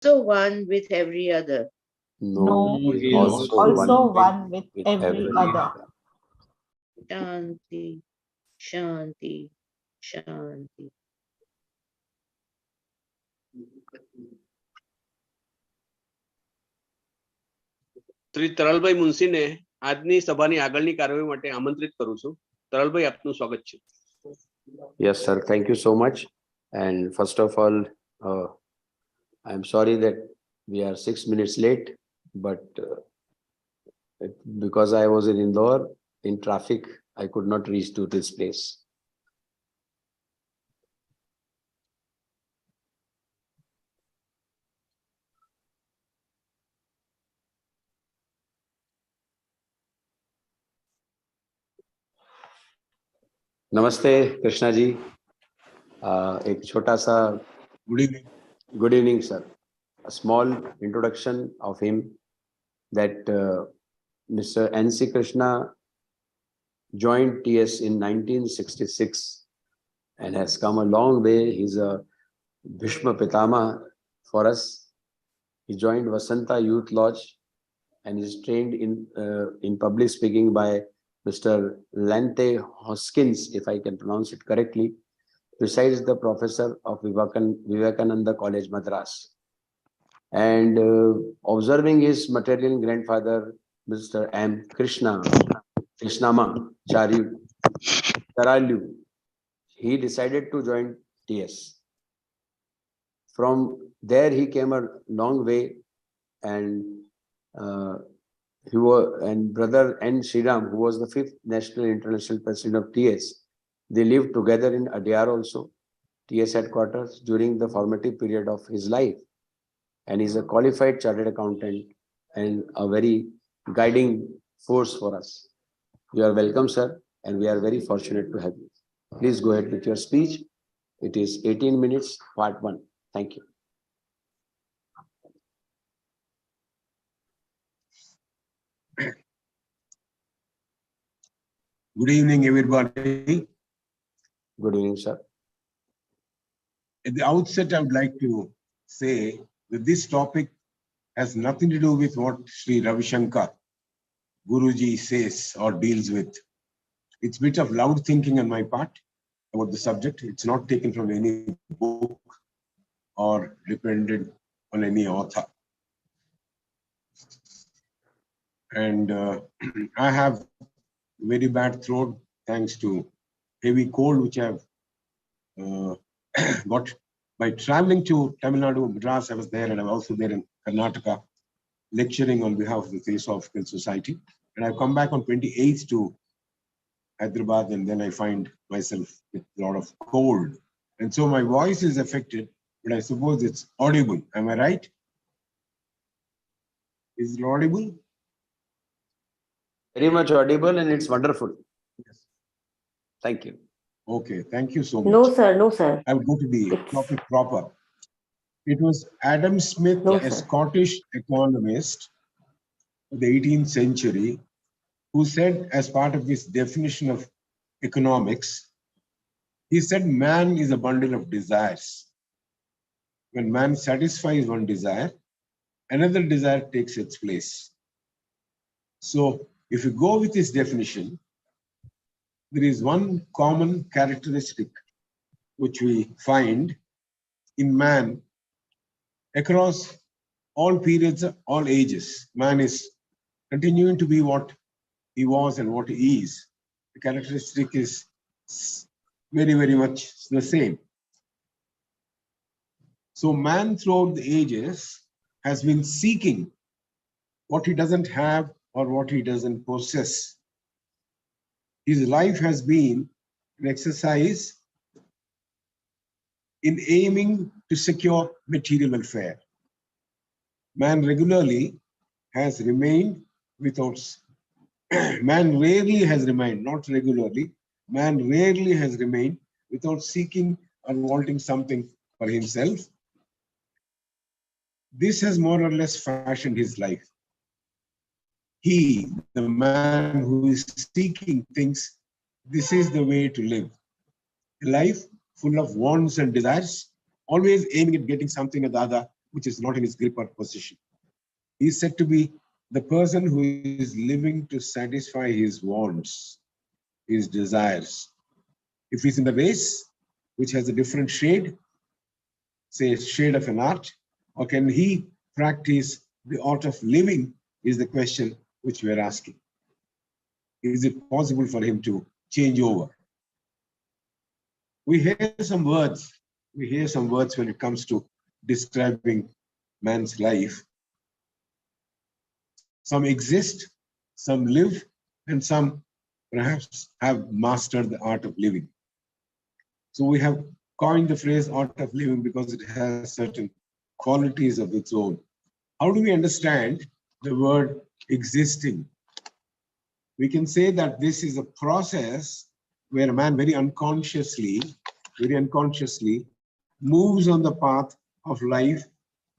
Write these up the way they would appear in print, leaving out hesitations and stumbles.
also one with every other. No, No, he he is is also one with with every other. Shanti, Shanti, Shanti. Shri તરલભાઈ મુનશીને આજની સભાની આગળની કાર્યવાહી માટે આમંત્રિત કરું છું. તરલભાઈ, આપનું સ્વાગત છે. Yes, sir. Thank you so much. And first of all, I'm sorry that we are 6 minutes late, but because I was in Indore in traffic, I could not reach to this place. नमस्ते कृष्णा जी. एक छोटा सा good evening sir. A small introduction of him, that Mr. N.C. Krishna joined TS in 1966 and has come a long way. He's a Bhishma Pitama for us. He joined Vasanta Youth Lodge and is trained in public speaking by Mr. Lante Hoskins, if I can pronounce it correctly, besides the professor of Vivekananda College, Madras. And observing his maternal grandfather, Mr. M. Krishnama Taralu, he decided to join TS. From there, he came a long way, and brother N. Sriram, who was the 5th National International President of TS, they lived together in Adyar also, TS headquarters, during the formative period of his life. And he's a qualified chartered accountant and a very guiding force for us. You are welcome, sir, and we are very fortunate to have you. Please go ahead with your speech. It is 18 minutes, part 1. Thank you. Good evening, everybody. Good evening, sir. At the outset, I would like to say that this topic has nothing to do with what Sri Ravi Shankar, Guruji, says or deals with. It's a bit of loud thinking on my part about the subject. It's not taken from any book or dependent on any author. And I have very bad throat thanks to heavy cold which I have got by traveling to Tamil Nadu, Madras. I was there, and I'm also there in Karnataka lecturing on behalf of the Theosophical Society. And I've come back on 28th to Hyderabad, and then I find myself with a lot of cold. And so my voice is affected, but I suppose it's audible. Am I right? Is it audible? Very much audible, and it's wonderful. Yes. Thank you. Okay, thank you so much. No, sir. No, sir. I will go to the topic proper. It was Adam Smith, a Scottish economist of the 18th century, who said, as part of his definition of economics, he said, man is a bundle of desires. When man satisfies one desire, another desire takes its place. So, if you go with this definition, there is one common characteristic which we find in man across all periods, all ages. Man is continuing to be what he was and what he is. The characteristic is very, very much the same. So man throughout the ages has been seeking what he doesn't have or what he doesn't possess. His life has been an exercise in aiming to secure material welfare. Man regularly has remained without, man rarely has remained, not regularly, man rarely has remained without seeking or wanting something for himself. This has more or less fashioned his life. He, the man who is seeking things, this is the way to live. A life full of wants and desires, always aiming at getting something or the other, which is not in his grip or possession. He is said to be the person who is living to satisfy his wants, his desires. If he's in the race, which has a different shade, say shade of an art, or can he practice the art of living is the question which we are asking. Is it possible for him to change over? We hear some words. We hear some words when it comes to describing man's life. Some exist, some live, and some perhaps have mastered the art of living. So we have coined the phrase art of living because it has certain qualities of its own. How do we understand the word existing? We can say that this is a process where a man very unconsciously moves on the path of life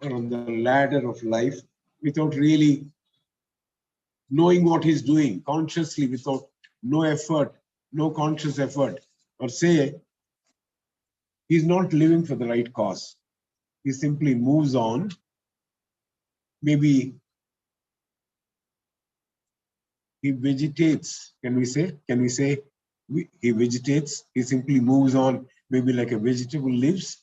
or on the ladder of life without really knowing what he's doing, consciously, without no effort, no conscious effort, or say he's not living for the right cause. He simply moves on. Maybe he vegetates. Can we say he vegetates? He simply moves on, maybe like a vegetable lives,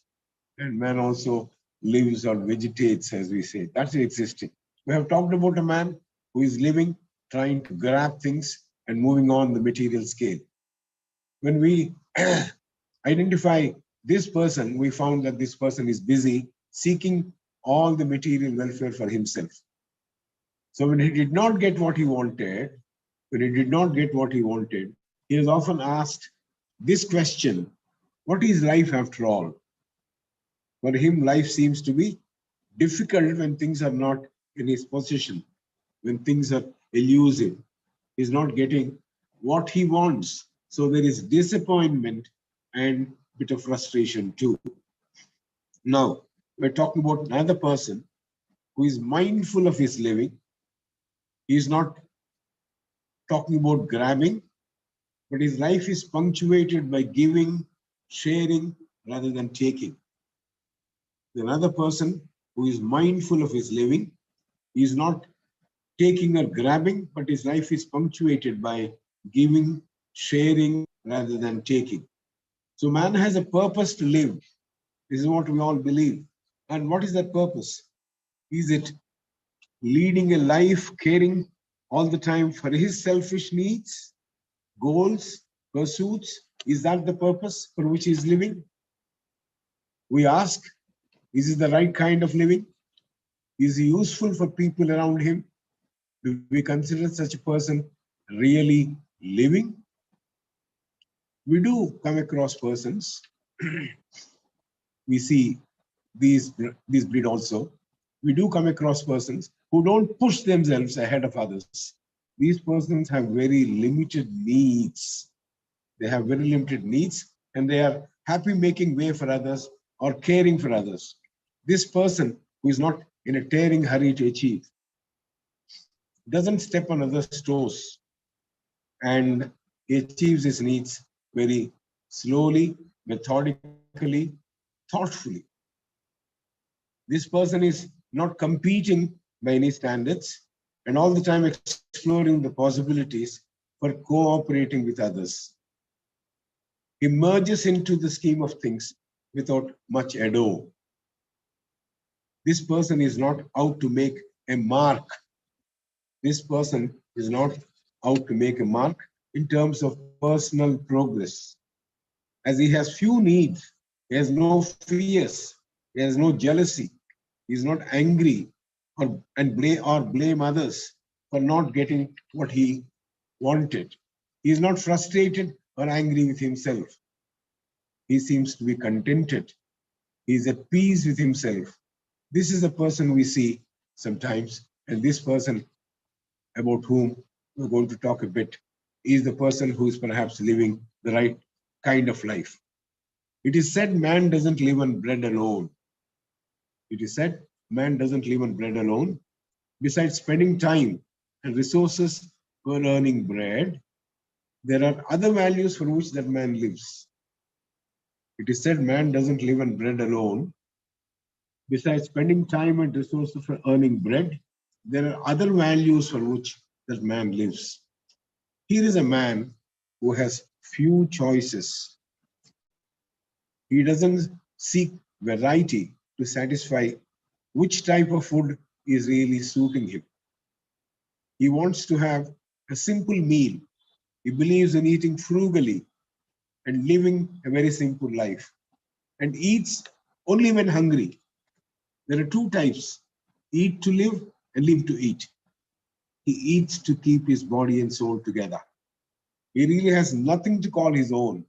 and man also lives or vegetates, as we say. That's existing. We have talked about a man who is living, trying to grab things and moving on the material scale. When we identify this person, we found that this person is busy seeking all the material welfare for himself. So when he did not get what he wanted, he has often asked this question, what is life after all? For him, life seems to be difficult when things are not in his possession, when things are elusive. He's not getting what he wants. So there is disappointment and a bit of frustration too. Now, we're talking about another person who is mindful of his living. He's not talking about grabbing, but his life is punctuated by giving, sharing, rather than taking. Another person who is mindful of his living, he is not taking or grabbing, but his life is punctuated by giving, sharing, rather than taking. So man has a purpose to live. This is what we all believe. And what is that purpose? Is it leading a life caring all the time for his selfish needs, goals, pursuits? Is that the purpose for which he is living? We ask, is it the right kind of living? Is he useful for people around him? Do we consider such a person really living? We do come across persons. We see these breed also. We do come across persons who don't push themselves ahead of others. These persons have very limited needs. They have very limited needs and they are happy making way for others or caring for others. This person who is not in a tearing hurry to achieve doesn't step on others' toes and he achieves his needs very slowly, methodically, thoughtfully. This person is not competing by any standards and all the time exploring the possibilities for cooperating with others. He merges into the scheme of things without much ado. This person is not out to make a mark. This person is not out to make a mark in terms of personal progress. As he has few needs, he has no fears, he has no jealousy, he is not angry or blame others for not getting what he wanted. He is not frustrated or angry with himself. He seems to be contented. He is at peace with himself. This is the person we see sometimes, and this person about whom we're going to talk a bit is the person who is perhaps living the right kind of life. It is said man doesn't live on bread alone. It is said man doesn't live on bread alone. Besides spending time and resources for earning bread, there are other values for which that man lives. It is said man doesn't live on bread alone. Besides spending time and resources for earning bread, there are other values for which that man lives. Here is a man who has few choices. He doesn't seek variety to satisfy which type of food is really suiting him. He wants to have a simple meal. He believes in eating frugally and living a very simple life, and eats only when hungry. There are two types: eat to live and live to eat. He eats to keep his body and soul together. He really has nothing to call his own.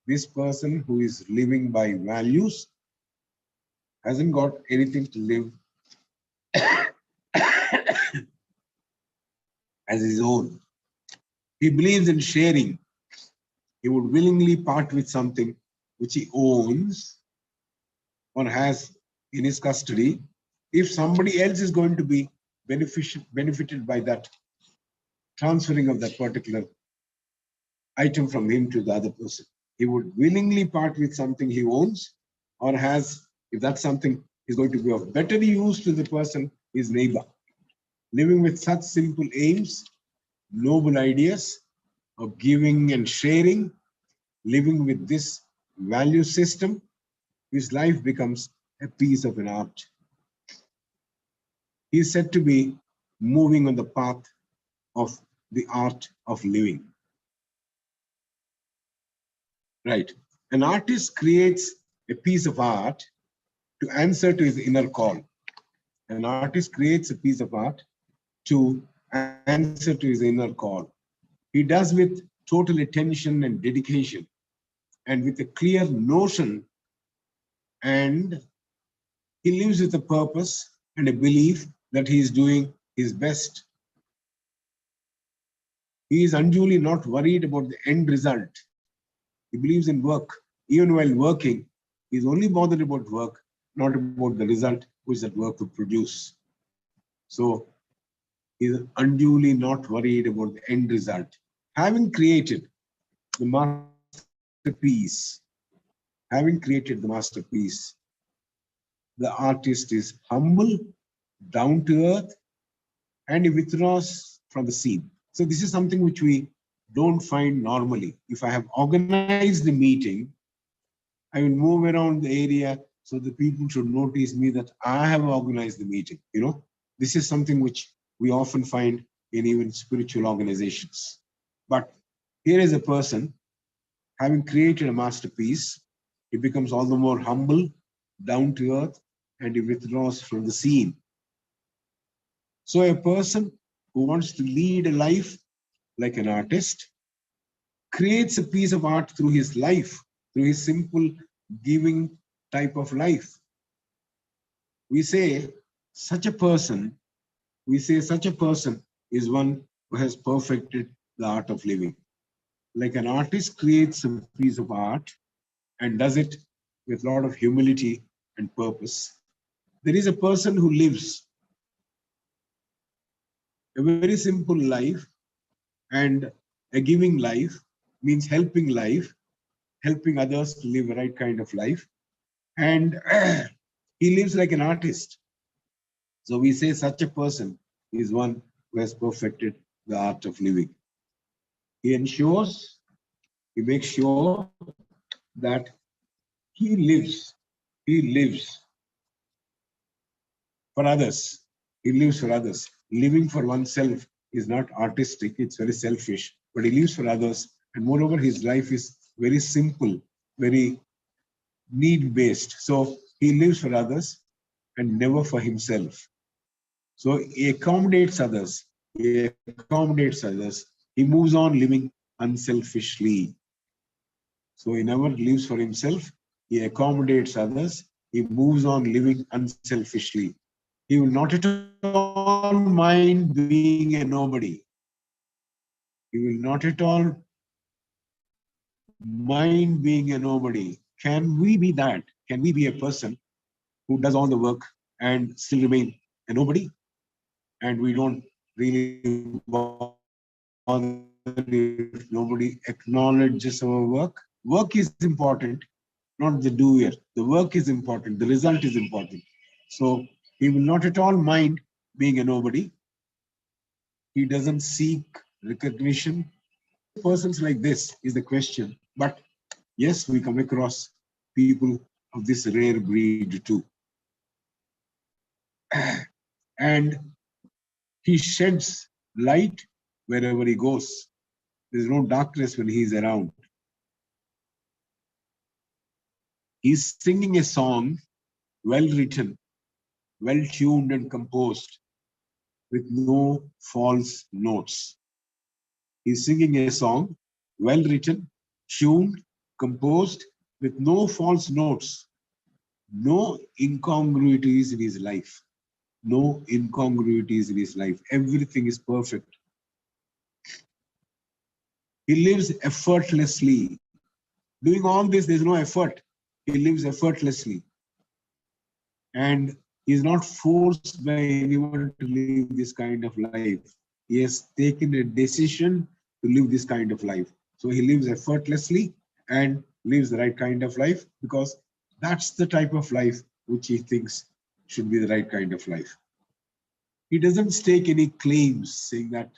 This person who is living by values hasn't got anything to live as his own. He believes in sharing. He would willingly part with something which he owns or has in his custody if somebody else is going to be benefited by that transferring of that particular item from him to the other person. He would willingly part with something he owns or has, if that's something is going to be of better use to the person, his neighbor. Living with such simple aims, noble ideas of giving and sharing, living with this value system, his life becomes a piece of an art. He is said to be moving on the path of the art of living. Right. An artist creates a piece of art to answer to his inner call. An artist creates a piece of art to answer to his inner call. He does with total attention and dedication and with a clear notion, and he lives with a purpose and a belief that he is doing his best. He is unduly not worried about the end result. He believes in work. Even while working, he is only bothered about work, not about the result which that work would produce. So he is unduly not worried about the end result. Having created the masterpiece, the artist is humble, down to earth, and he withdraws from the scene. So this is something which we don't find normally. If I have organized the meeting, I will move around the area so the people should notice me that I have organized the meeting. You know, this is something which we often find in even spiritual organizations. But here is a person having created a masterpiece. He becomes all the more humble, down to earth, and he withdraws from the scene. So a person who wants to lead a life like an artist creates a piece of art through his life, through his simple giving type of life. We say such a person is one who has perfected the art of living. Like an artist creates a piece of art and does it with a lot of humility and purpose. There is a person who lives a very simple life, and a giving life means helping others to live the right kind of life. And he lives like an artist. So we say such a person is one who has perfected the art of living. He makes sure that he lives for others. He lives for others. Living for oneself is not artistic, it's very selfish, but he lives for others. And moreover, his life is very simple, very need-based. So he lives for others and never for himself. So he accommodates others. He moves on living unselfishly. So he never lives for himself. He accommodates others. He moves on living unselfishly. He will not at all mind being a nobody. He will not at all mind being a nobody. Can we be that? Can we be a person who does all the work and still remain a nobody? And we don't really bother if nobody acknowledges our work. Work is important, not the doer. The work is important. The result is important. So he will not at all mind being a nobody. He doesn't seek recognition. Persons like this is the question. But yes, we come across people of this rare breed too. And he sheds light wherever he goes. There's no darkness when he's around. He's singing a song, well written, well tuned and composed, with no false notes. He's singing a song, well written, tuned, composed, with no false notes, no incongruities in his life. No incongruities in his life. Everything is perfect. He lives effortlessly. Doing all this, there's no effort. He lives effortlessly. And he's not forced by anyone to live this kind of life. He has taken a decision to live this kind of life. So he lives effortlessly and lives the right kind of life, because that's the type of life which he thinks should be the right kind of life. He doesn't stake any claims saying that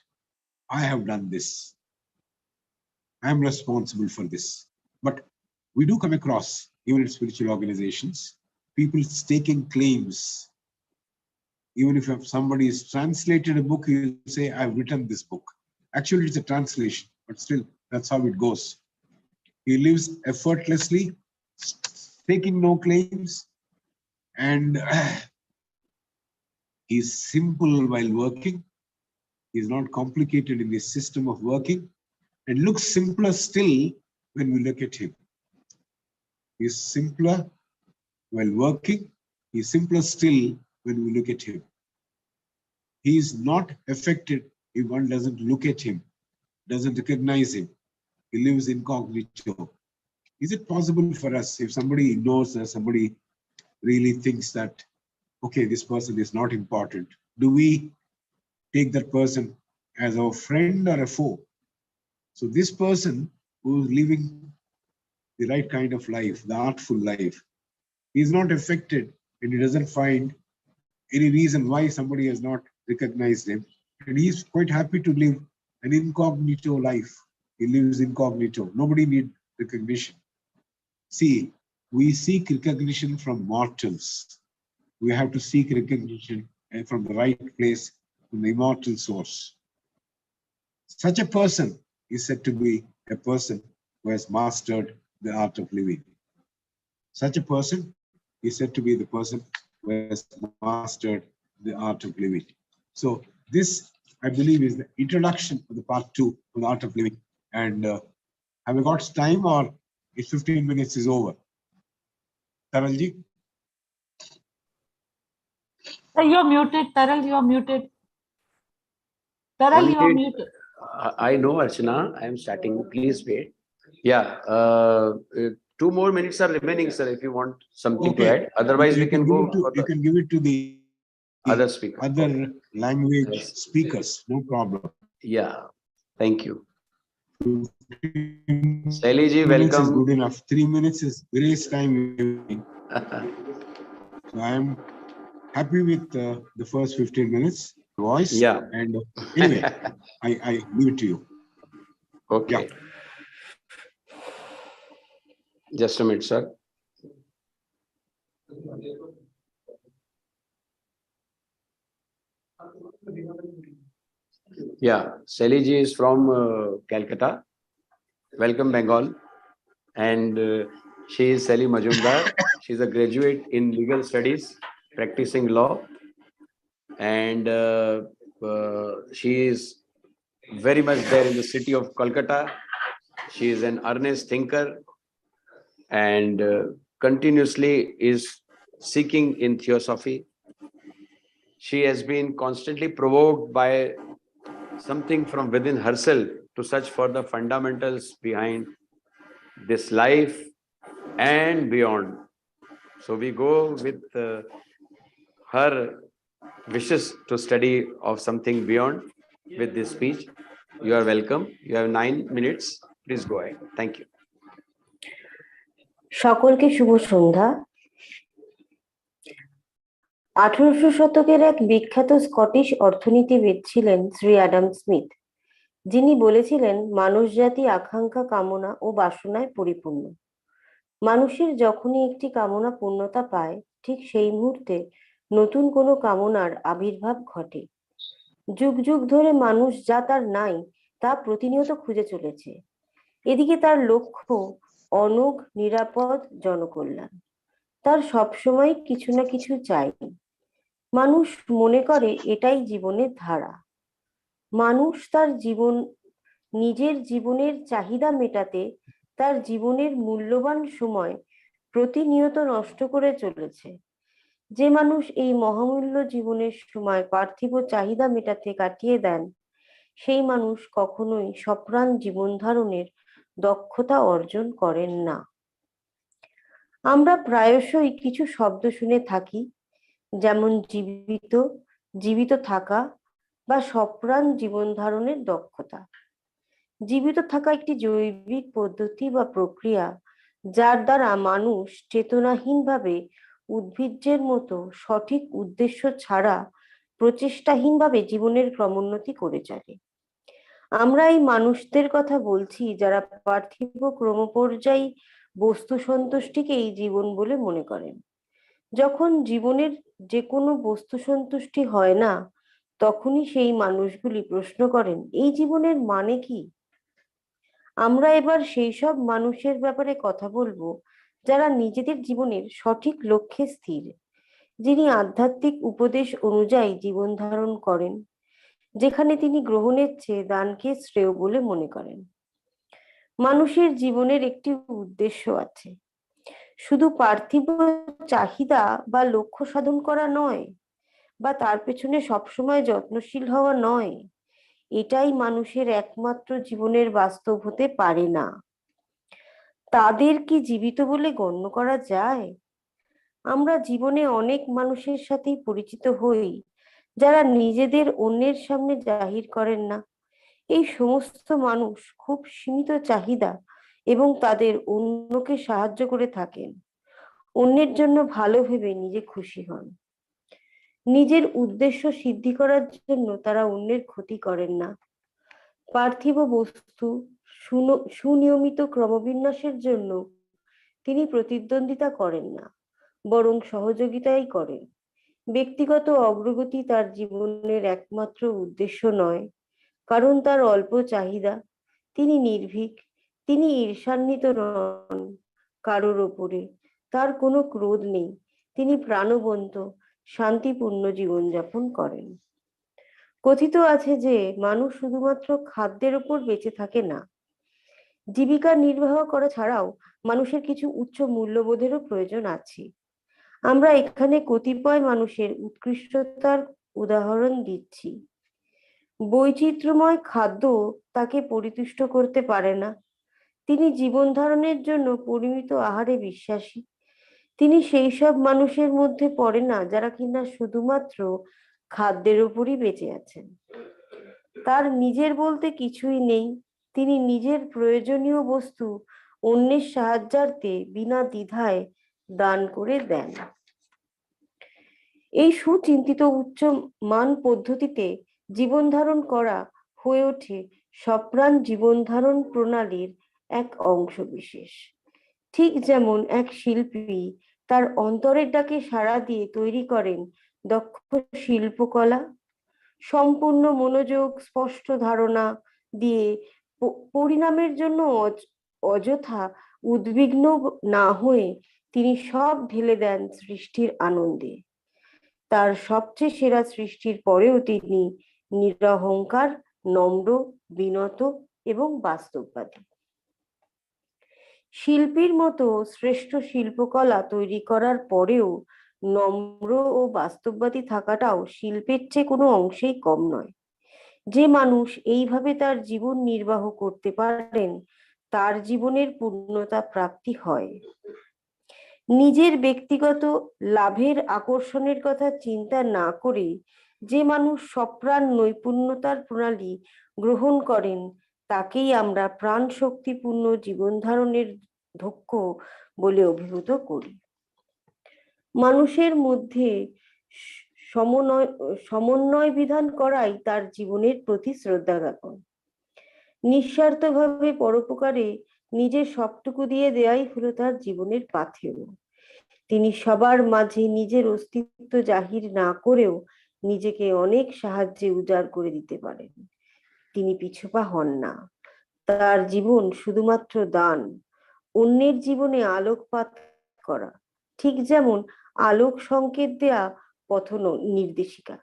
I have done this. I'm responsible for this. But we do come across, even in spiritual organizations, people staking claims. Even if somebody has translated a book, he'll say, I've written this book. Actually, it's a translation, but still, that's how it goes. He lives effortlessly, taking no claims, and he's simple while working. He's not complicated in his system of working, and looks simpler still when we look at him. He's simpler while working. He's simpler still when we look at him. He is not affected if one doesn't look at him, doesn't recognize him. He lives incognito. Is it possible for us, if somebody ignores us, somebody really thinks that, okay, this person is not important, do we take that person as our friend or a foe? So this person who is living the right kind of life, the artful life, he is not affected, and he doesn't find any reason why somebody has not recognized him. And he is quite happy to live an incognito life. He lives incognito. Nobody needs recognition. See, we seek recognition from mortals. We have to seek recognition from the right place, from the immortal source. Such a person is said to be a person who has mastered the art of living. Such a person is said to be the person who has mastered the art of living. So this, I believe, is the introduction of the part 2 of the art of living. And have we got time, or is 15 minutes is over? Taralji? You're muted, Taral, you're muted. Taral, you're muted. I know, Archana, I am starting. Please wait. Yeah, 2 more minutes are remaining, sir, if you want something to add. Otherwise, we can go. You can give it to the other speaker. Other language speakers, no problem. Yeah, thank you. 15 Sailaji, minutes is welcome. good enough. 3 minutes is grace time. So I am happy with the first 15 minutes voice. Yeah. And anyway, I leave it to you. Okay. Yeah. Just a minute, sir. Yeah, Sailaji is from Calcutta. Welcome, Bengal. And she is Saiheli Majumdar. She is a graduate in legal studies, practicing law. And she is very much there in the city of Kolkata. She is an earnest thinker and continuously is seeking in theosophy. She has been constantly provoked by something from within herself to search for the fundamentals behind this life and beyond. So we go with her wishes to study of something beyond with this speech. You are welcome. You have 9 minutes. Please go ahead. Thank you. সকলকে শুভ সন্ধ্যা। 1800 শতকের এক বিখ্যাত Scottish অর্থনীতিবিদ ছিলেন Shri Adam Smith, যিনি বলেছিলেন মানুষ জাতি আকাঙ্ক্ষা, কামনা ও বাসনায় পরিপূর্ণ। মানুষের যখনই একটি কামনা পূর্ণতা পায়, ঠিক সেই মুহূর্তে নতুন কোনো কামনার আবির্ভাব ঘটে। যুগ যুগ ধরে মানুষ যা তার নাই তা প্রতিনিয়ত খুঁজে চলেছে। এদিকে তার লক্ষ্য অনোগ, নিরাপদ জনকল্যাণ। তার সবসময় কিছু না কিছু চাই। মানুষ মনে করে এটাই জীবনের ধারা। মানুষ তার নিজের জীবনের চাহিদা মেটাতে তার জীবনের মূল্যবান সময় প্রতিনিয়ত নষ্ট করে চলেছে। যে মানুষ এই মহামূল্য জীবনের সময় পার্থিব চাহিদা মেটাতে কাটিয়ে দেন, সেই মানুষ কখনোই সপ্রাণ জীবন ধারণের দক্ষতা অর্জন করেন না। আমরা প্রায়শই কিছু শব্দ শুনে থাকি, যেমন জীবিত, জীবিত থাকা বা সপ্রাণ জীবন ধারণের দক্ষতা। জীবিত থাকা একটি জৈবিক পদ্ধতি বা প্রক্রিয়া, যার দ্বারা মানুষ চেতনাহীনভাবে উদ্ভিজ্জের মতো সঠিক উদ্দেশ্য ছাড়া প্রচেষ্টাহীনভাবে জীবনের ক্রমোন্নতি করে চলে। আমরা এই মানুষদের কথা বলছি যারা পার্থিব ক্রমপর্যায়ী বস্তু সন্তুষ্টিকেই জীবন বলে মনে করেন। যখন জীবনের যে কোনো বস্তু সন্তুষ্টি হয় না, তখনই সেই মানুষগুলি প্রশ্ন করেন, এই জীবনের মানে কি? আমরা এবার সেই সব মানুষের ব্যাপারে কথা বলবো যারা নিজেদের জীবনের সঠিক লক্ষ্যে স্থির, যিনি আধ্যাত্মিক উপদেশ অনুযায়ী জীবন ধারণ করেন, যেখানে তিনি গ্রহণের চেয়ে দানকে শ্রেয় বলে মনে করেন। মানুষের জীবনের একটি উদ্দেশ্য আছে, শুধু পার্থিব চাহিদা বা লক্ষ্য সাধন করা নয়, বা তার পেছনে সবসময় যত্নশীল হওয়া নয়। এটাই মানুষের একমাত্র জীবনের বাস্তব হতে পারে না। তাদের কি জীবিত বলে গণ্য করা যায়? আমরা জীবনে অনেক মানুষের সাথেই পরিচিত হই যারা নিজেদের অন্যের সামনে জাহির করেন না। এই সমস্ত মানুষ খুব সীমিত চাহিদা এবং তাদের অন্যকে সাহায্য করে থাকেন। অন্যের জন্য ভালো ভেবে নিজে খুশি হন। নিজের উদ্দেশ্য সিদ্ধি করার জন্য তারা অন্যের ক্ষতি করেন না। পার্থিব বস্তু সুনিয়মিত ক্রমবিন্যাসের জন্য তিনি প্রতিদ্বন্দ্বিতা করেন না, বরং সহযোগিতাই করেন। ব্যক্তিগত অগ্রগতি তার জীবনের একমাত্র উদ্দেশ্য নয়, কারণ তার অল্প চাহিদা। তিনি নির্ভীক, তিনি ঈর্ষান্বিত নন কারোর ওপরে, তার কোনো ক্রোধ নেই, তিনি প্রাণবন্ত, শান্তিপূর্ণ জীবনযাপন করেন। কথিত আছে যে মানুষ শুধুমাত্র খাদ্যের উপর বেঁচে থাকে না, জীবিকা নির্বাহ করা ছাড়াও মানুষের কিছু উচ্চ মূল্যবোধেরও প্রয়োজন আছে। আমরা এখানে কতিপয় মানুষের উৎকৃষ্টতার উদাহরণ দিচ্ছি। বৈচিত্র্যময় খাদ্য তাকে পরিতুষ্ট করতে পারে না। তিনি জীবন ধারণের জন্য পরিমিত আহারে বিশ্বাসী। তিনি সেই সব মানুষের মধ্যে পড়েন না যারা কিনা শুধুমাত্র খাদ্যের উপরই বেঁচে আছেন। তার নিজের বলতে কিছুই নেই। তিনি নিজের প্রয়োজনীয় বস্তু অন্যের সাহায্যার্থে বিনা দ্বিধায় দান করে দেন। এই সুচিন্তিত উচ্চ মান পদ্ধতিতে জীবন ধারণ করা হয়ে ওঠে সপ্রাণ জীবন ধারণ প্রণালীর এক অংশ বিশেষ। ঠিক যেমন এক শিল্পী তার অন্তরের ডাকে সাড়া দিয়ে তৈরি করেন দক্ষ শিল্পকলা, সম্পূর্ণ মনোযোগ, স্পষ্ট ধারণা দিয়ে পরিণামের জন্য অযথা উদ্বিগ্ন না হয়ে তিনি সব ঢেলে দেন সৃষ্টির আনন্দে। তার সবচেয়ে সেরা সৃষ্টির পরেও তিনি নিরহংকার, নম্র, বিনত এবং বাস্তববাদী। শিল্পীর মতো শ্রেষ্ঠ শিল্পকলা তৈরি করার পরেও নম্র ও বাস্তববাদী থাকাটাও শিল্পের চেয়ে কোনো অংশেই কম নয়। যে মানুষ এইভাবে তার জীবন নির্বাহ করতে পারেন, তার জীবনের পূর্ণতা প্রাপ্তি হয়। নিজের ব্যক্তিগত লাভের আকর্ষণের কথা চিন্তা না করে যে মানুষ সপ্রাণ নৈপুণ্যতার প্রণালী গ্রহণ করেন, তাকেই আমরা প্রাণ শক্তিপূর্ণ জীবন ধারণের দক্ষ বলে অভিভূত করি। মানুষের মধ্যে সমন্বয় বিধান করাই তার জীবনের প্রতি শ্রদ্ধা জ্ঞাপন। নিঃস্বার্থভাবে পরোপকারে নিজের সবটুকু দিয়ে দেয়াই হলো তার জীবনের পাথেয়। তিনি সবার মাঝে নিজের অস্তিত্ব জাহির না করেও নিজেকে অনেক সাহায্যে উজাড় করে দিতে পারেন। তিনি পিছুপা হন না। তার জীবন শুধুমাত্র দান, অন্যের জীবনে আলোকপাত করা, ঠিক যেমন আলোক সংকেত দেয়া পথ নির্দেশিকা।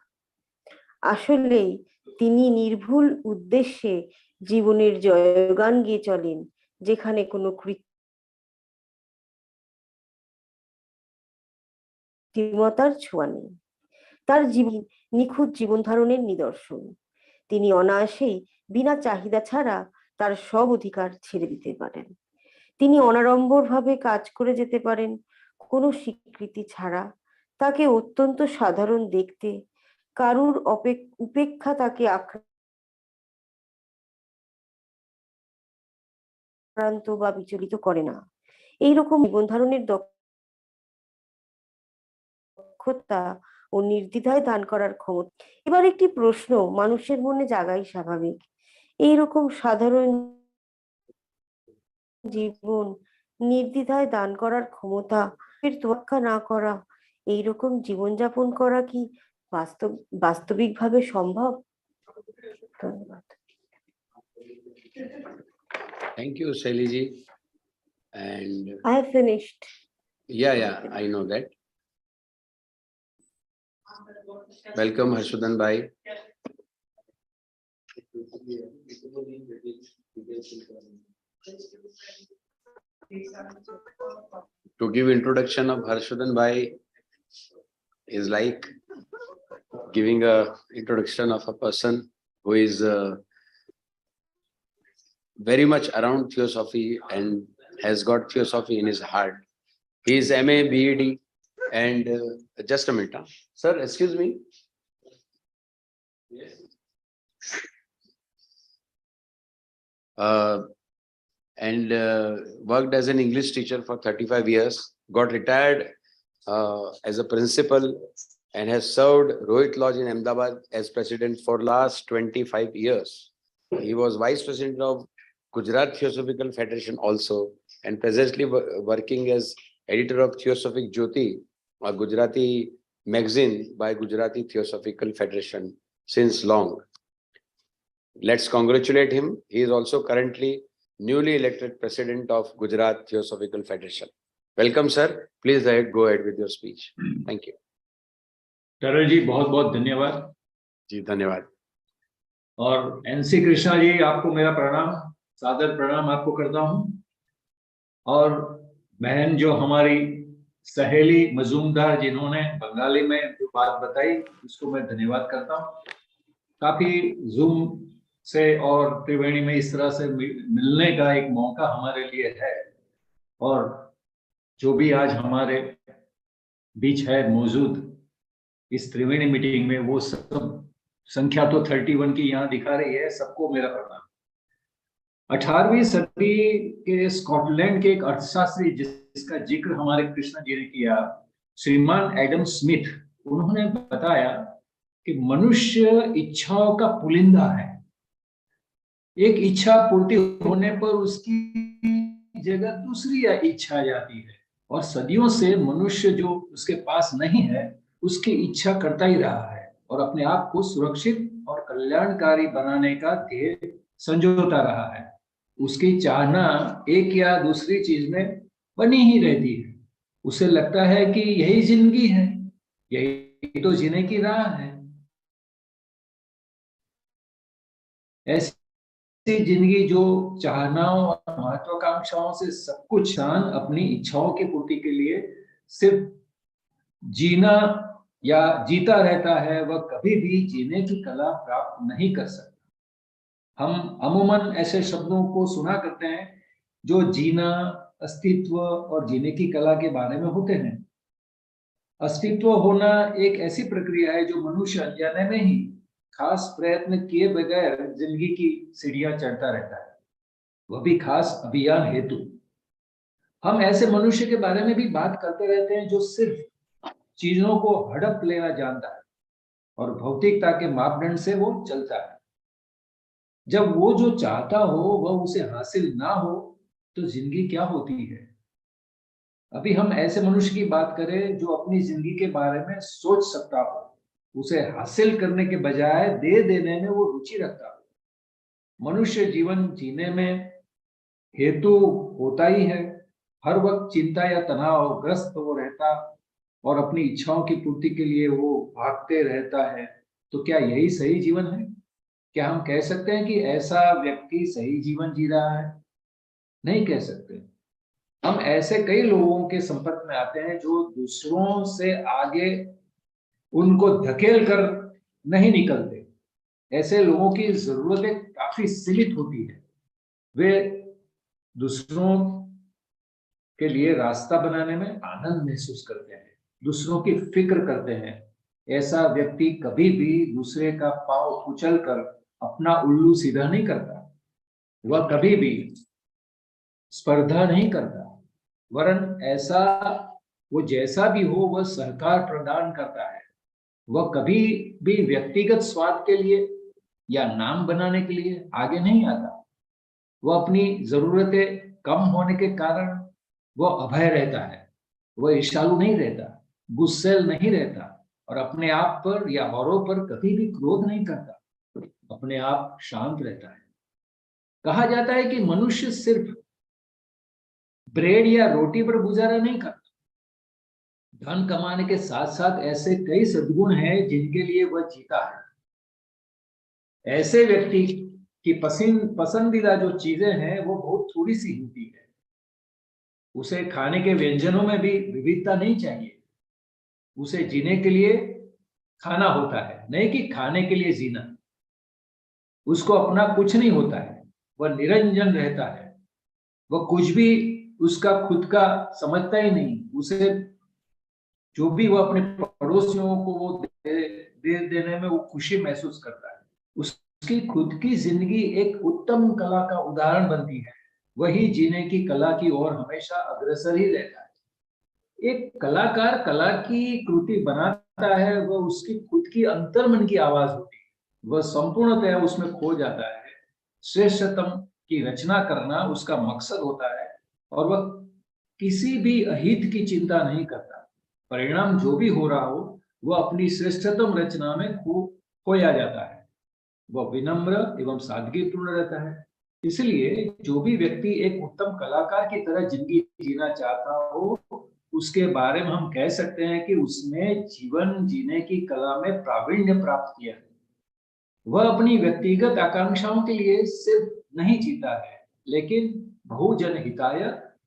আসলেই তিনি নির্ভুল উদ্দেশ্যে জীবনের জয়গান গেয়ে চলেন, যেখানে কোনো কৃত্রিমতার ছোঁয়া নেই। তার জীবন নিখুঁত জীবন ধারণের নিদর্শন। তিনি অনায়াসেই বিনা চাহিদা ছাড়া তার সব অধিকার ছেড়ে দিতে পারেন। তিনি অনাড়ম্বরভাবে কাজ করে যেতে পারেন কোনো স্বীকৃতি ছাড়া। তাকে অত্যন্ত সাধারণ দেখতে, কারুর উপেক্ষা তাকে আক্রান্ত বা বিচলিত করে না। এইরকম জীবন ধারণের দক্ষতা ও নির্দ্বিধায় দান করার ক্ষমতা। এবার একটি প্রশ্ন মানুষের মনে জাগাই স্বাভাবিক। এইরকম সাধারণ জীবন নির্দ্বিধায় দান করার ক্ষমতা, তোয়াক্কা না করা, এইরকম জীবনযাপন করা কি বাস্তবিকভাবে সম্ভব? ধন্যবাদ। Thank you, Sailaji. And I have finished. yeah, I know that. Welcome, Harshavadan bhai. To give introduction of Harshavadan bhai is like giving a introduction of a person who is very much around theosophy and has got theosophy in his heart. He is MA, BEd and just a minute. Sir, excuse me. And worked as an English teacher for 35 years, got retired as a principal and has served Rohit Lodge in Ahmedabad as president for last 25 years. He was vice president of Gujarat Theosophical Federation also, and presently working as editor of Theosophic Jyoti, a Gujarati magazine by Gujarati Theosophical Federation since long. Let's congratulate him. He is also currently newly elected president of Gujarat Theosophical Federation. Welcome, sir. Please go ahead with your speech. Thank you. तरल जी बहुत बहुत धन्यवाद। जी धन्यवाद। और NC Krishna ji, आपको मेरा प्रणाम, सादर प्रणाम आपको करता हूं। और बहन जो हमारी सहेली मजूमदार, जिन्होंने बंगाली में जो बात बताई, उसको मैं धन्यवाद करता हूं। काफी जूम से और त्रिवेणी में इस तरह से मिलने का एक मौका हमारे लिए है। और जो भी आज हमारे बीच है मौजूद इस त्रिवेणी मीटिंग में, वो सब संख्या तो 31 की यहाँ दिखा रही है। सबको मेरा प्रणाम। 18वीं सदी के स्कॉटलैंड के एक अर्थशास्त्री जिसका जिक्र हमारे कृष्ण जी ने किया, श्रीमान एडम स्मिथ, उन्होंने बताया कि मनुष्य इच्छाओं का पुलिंदा है। एक इच्छा पूर्ति होने पर उसकी जगह दूसरी इच्छा आ जाती है, और सदियों से मनुष्य जो उसके पास नहीं है उसकी इच्छा करता ही रहा है और अपने आप को सुरक्षित और कल्याणकारी बनाने का ध्येय संजोता रहा है। उसकी चाहना एक या दूसरी चीज में बनी ही रहती है। उसे लगता है कि यही जिंदगी है, यही तो जीने की राह है। ऐसी जिंदगी जो चाहनाओं और महत्वाकांक्षाओं से सब कुछ इंसान अपनी इच्छाओं की पूर्ति के लिए सिर्फ जीना या जीता रहता है, वह कभी भी जीने की कला प्राप्त नहीं कर सकता। हम अमूमन ऐसे शब्दों को सुना करते हैं जो जीना, अस्तित्व और जीने की कला के बारे में होते हैं। अस्तित्व होना एक ऐसी प्रक्रिया है जो मनुष्य अनजाने में ही खास प्रयत्न किए बगैर जिंदगी की सीढ़ियां चढ़ता रहता है, वह भी खास अभियान हेतु। हम ऐसे मनुष्य के बारे में भी बात करते रहते हैं जो सिर्फ चीजों को हड़प लेना जानता है और भौतिकता के मापदंड से वो चलता है। जब वो जो चाहता हो वह उसे हासिल ना हो तो जिंदगी क्या होती है? अभी हम ऐसे मनुष्य की बात करें जो अपनी जिंदगी के बारे में सोच सकता हो, उसे हासिल करने के बजाय दे देने में वो रुचि रखता हो। मनुष्य जीवन जीने में हेतु होता ही है, हर वक्त चिंता या तनाव ग्रस्त वो रहता और अपनी इच्छाओं की पूर्ति के लिए वो भागते रहता है। तो क्या यही सही जीवन है? क्या हम कह सकते हैं कि ऐसा व्यक्ति सही जीवन जी रहा है? नहीं कह सकते। हम ऐसे कई लोगों के संपर्क में आते हैं जो दूसरों से आगे उनको धकेल कर नहीं निकलते। ऐसे लोगों की जरूरतें काफी सीमित होती है। वे दूसरों के लिए रास्ता बनाने में आनंद महसूस करते हैं, दूसरों की फिक्र करते हैं। ऐसा व्यक्ति कभी भी दूसरे का पांव कुचल कर अपना उल्लू सीधा नहीं करता। वह कभी भी स्पर्धा नहीं करता, वरन ऐसा वो जैसा भी हो वह सहकार प्रदान करता है। वह कभी भी व्यक्तिगत स्वार्थ के लिए या नाम बनाने के लिए आगे नहीं आता। वह अपनी जरूरतें कम होने के कारण वह अभय रहता है। वह ईर्ष्यालु नहीं रहता, गुस्सैल नहीं रहता और अपने आप पर या औरों पर कभी भी क्रोध नहीं करता। अपने आप शांत रहता है। कहा जाता है कि मनुष्य सिर्फ ब्रेड या रोटी पर गुजारा नहीं करता। धन कमाने के साथ साथ ऐसे कई सद्गुण हैं जिनके लिए वह जीता है। ऐसे व्यक्ति की पसंदीदा जो चीजें हैं वो बहुत थोड़ी सी होती है। उसे खाने के व्यंजनों में भी विविधता नहीं चाहिए। उसे जीने के लिए खाना होता है, नहीं कि खाने के लिए जीना। उसको अपना कुछ नहीं होता है, वह निरंजन रहता है। वह कुछ भी उसका खुद का समझता ही नहीं। उसे जो भी वो अपने पड़ोसियों को वो दे देने में वो खुशी महसूस करता है। उसकी खुद की जिंदगी एक उत्तम कला का उदाहरण बनती है। वही जीने की कला की ओर हमेशा अग्रसर ही रहता है। एक कलाकार कला की कृति बनाता है, वह उसकी खुद की अंतर्मन की आवाज होती है। वह संपूर्णतः उसमें खो जाता है। श्रेष्ठतम की रचना करना उसका मकसद होता है और वह किसी भी अहित की चिंता नहीं करता। परिणाम जो भी हो रहा हो वह अपनी श्रेष्ठतम रचना में खोया जाता है। वह विनम्र एवं सादगीपूर्ण रहता है। इसलिए जो भी व्यक्ति एक उत्तम कलाकार की तरह जिंदगी जीना चाहता हो, उसके बारे में हम कह सकते हैं कि उसने जीवन जीने की कला में प्रावीण्य प्राप्त किया है। वह अपनी व्यक्तिगत आकांक्षाओं के लिए सिर्फ नहीं जीता है, लेकिन बहुजन हिताय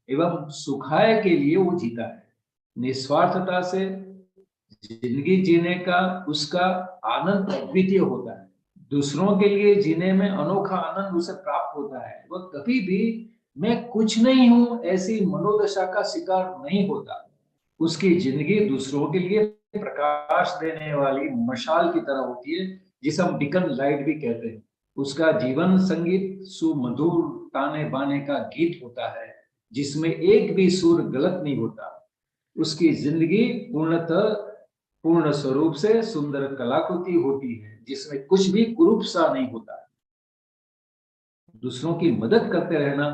एवं सुखाय के लिए वो जीता है। निस्वार्थता से जिंदगी जीने का उसका आनंद अद्वितीय होता है। दूसरों के लिए जीने में अनोखा आनंद उसे प्राप्त होता है। वह कभी भी मैं कुछ नहीं हूं ऐसी मनोदशा का शिकार नहीं होता। उसकी जिंदगी दूसरों के लिए प्रकाश देने वाली मशाल की तरह होती है, जिसे हम बीकन लाइट भी कहते हैं। उसका जीवन संगीत सुमधुर ताने बाने का गीत होता है, जिसमें एक भी सुर गलत नहीं होता। उसकी जिंदगी पूर्णतः पूर्ण स्वरूप से सुंदर कलाकृति होती है, जिसमें कुछ भी कुरूप सा नहीं होता। दूसरों की मदद करते रहना,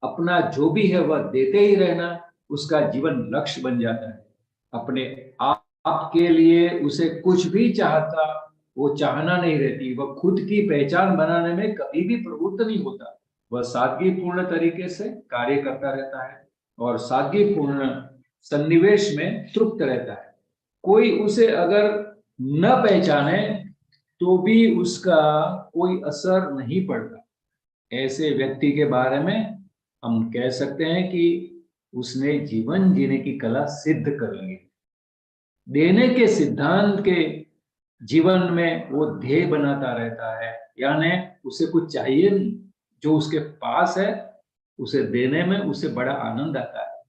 अपना जो भी है वह देते ही रहना उसका जीवन लक्ष्य बन जाता है। अपने आप के लिए उसे कुछ भी चाहता वो चाहना नहीं रहती। वह खुद की पहचान बनाने में कभी भी प्रवृत्त नहीं होता। वह सादगीपूर्ण तरीके से कार्य करता रहता है और सादगीपूर्ण सन्निवेश में तृप्त रहता है। कोई उसे अगर न पहचाने तो भी उसका कोई असर नहीं पड़ता। ऐसे व्यक्ति के बारे में हम कह सकते हैं कि उसने जीवन जीने की कला सिद्ध कर ली। देने के सिद्धांत के जीवन में वो ध्येय बनाता रहता है, यानी उसे कुछ चाहिए नहीं। जो उसके पास है उसे देने में उसे बड़ा आनंद आता है।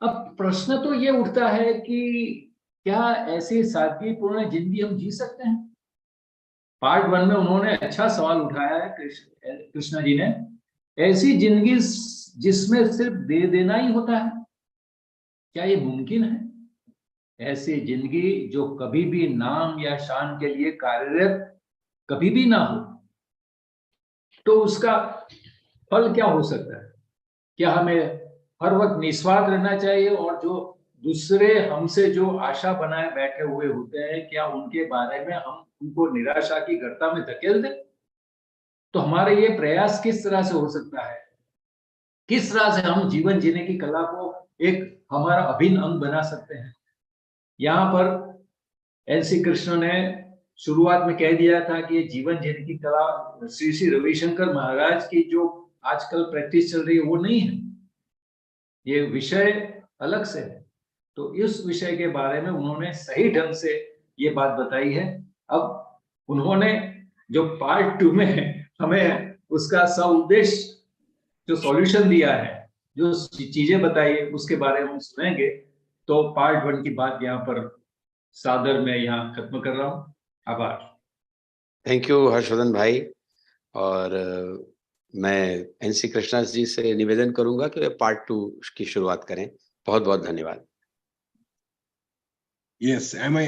अब प्रश्न तो ये उठता है कि क्या ऐसी सादगीपूर्ण जिंदगी हम जी सकते हैं? पार्ट 1 में उन्होंने अच्छा सवाल उठाया है कृष्णा जी ने। ऐसी जिंदगी जिसमें सिर्फ दे देना ही होता है, क्या ये मुमकिन है? ऐसी जिंदगी जो कभी भी नाम या शान के लिए कार्यरत कभी भी ना हो, तो उसका फल क्या हो सकता है? क्या हमें हर वक्त निस्वार्थ रहना चाहिए और जो दूसरे हमसे जो आशा बनाए बैठे हुए होते हैं, क्या उनके बारे में हम उनको निराशा की गर्ता में धकेल दें? तो हमारे ये प्रयास किस तरह से हो सकता है? किस तरह से हम जीवन जीने की कला को एक हमारा अभिन्न अंग बना सकते हैं? यहाँ पर एनसी कृष्ण ने शुरुआत में कह दिया था कि ये जीवन जीने की कला श्री श्री रविशंकर महाराज की जो आजकल प्रैक्टिस चल रही है वो नहीं है, ये विषय अलग से है। तो इस विषय के बारे में उन्होंने सही ढंग से ये बात बताई है। अब उन्होंने जो पार्ट 2 में हमें उसका सउद्देश्य जो सॉल्यूशन दिया है, जो चीजें बताई है, उसके बारे में हम सुनेंगे। तो पार्ट 1 की बात यहाँ पर सादर में यहाँ खत्म कर रहा हूँ। आभार। थैंक यू हर्षवर्धन भाई। और मैं एनसी कृष्णा जी से निवेदन करूंगा कि पार्ट 2 की शुरुआत करें। बहुत बहुत धन्यवाद। Yes, am I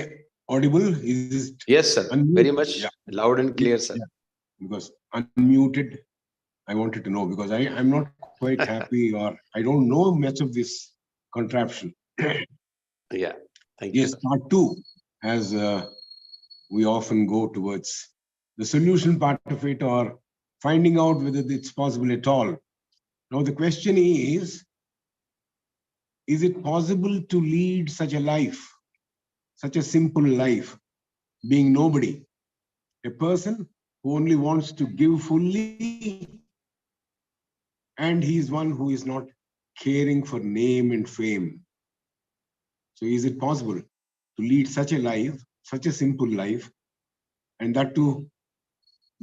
audible? Is it Yes sir, unmuted? very much Yeah. loud and clear sir. Yeah. Because unmuted, I wanted to know because I'm not quite happy or I don't know much of this contraption. Yeah, thank you Yes, sir. part 2, as we often go towards the solution part of it or finding out whether it's possible at all. Now the question is it possible to lead such a life, such a simple life, being nobody, a person who only wants to give fully, and he is one who is not caring for name and fame. So is it possible to lead such a life, such a simple life, and that too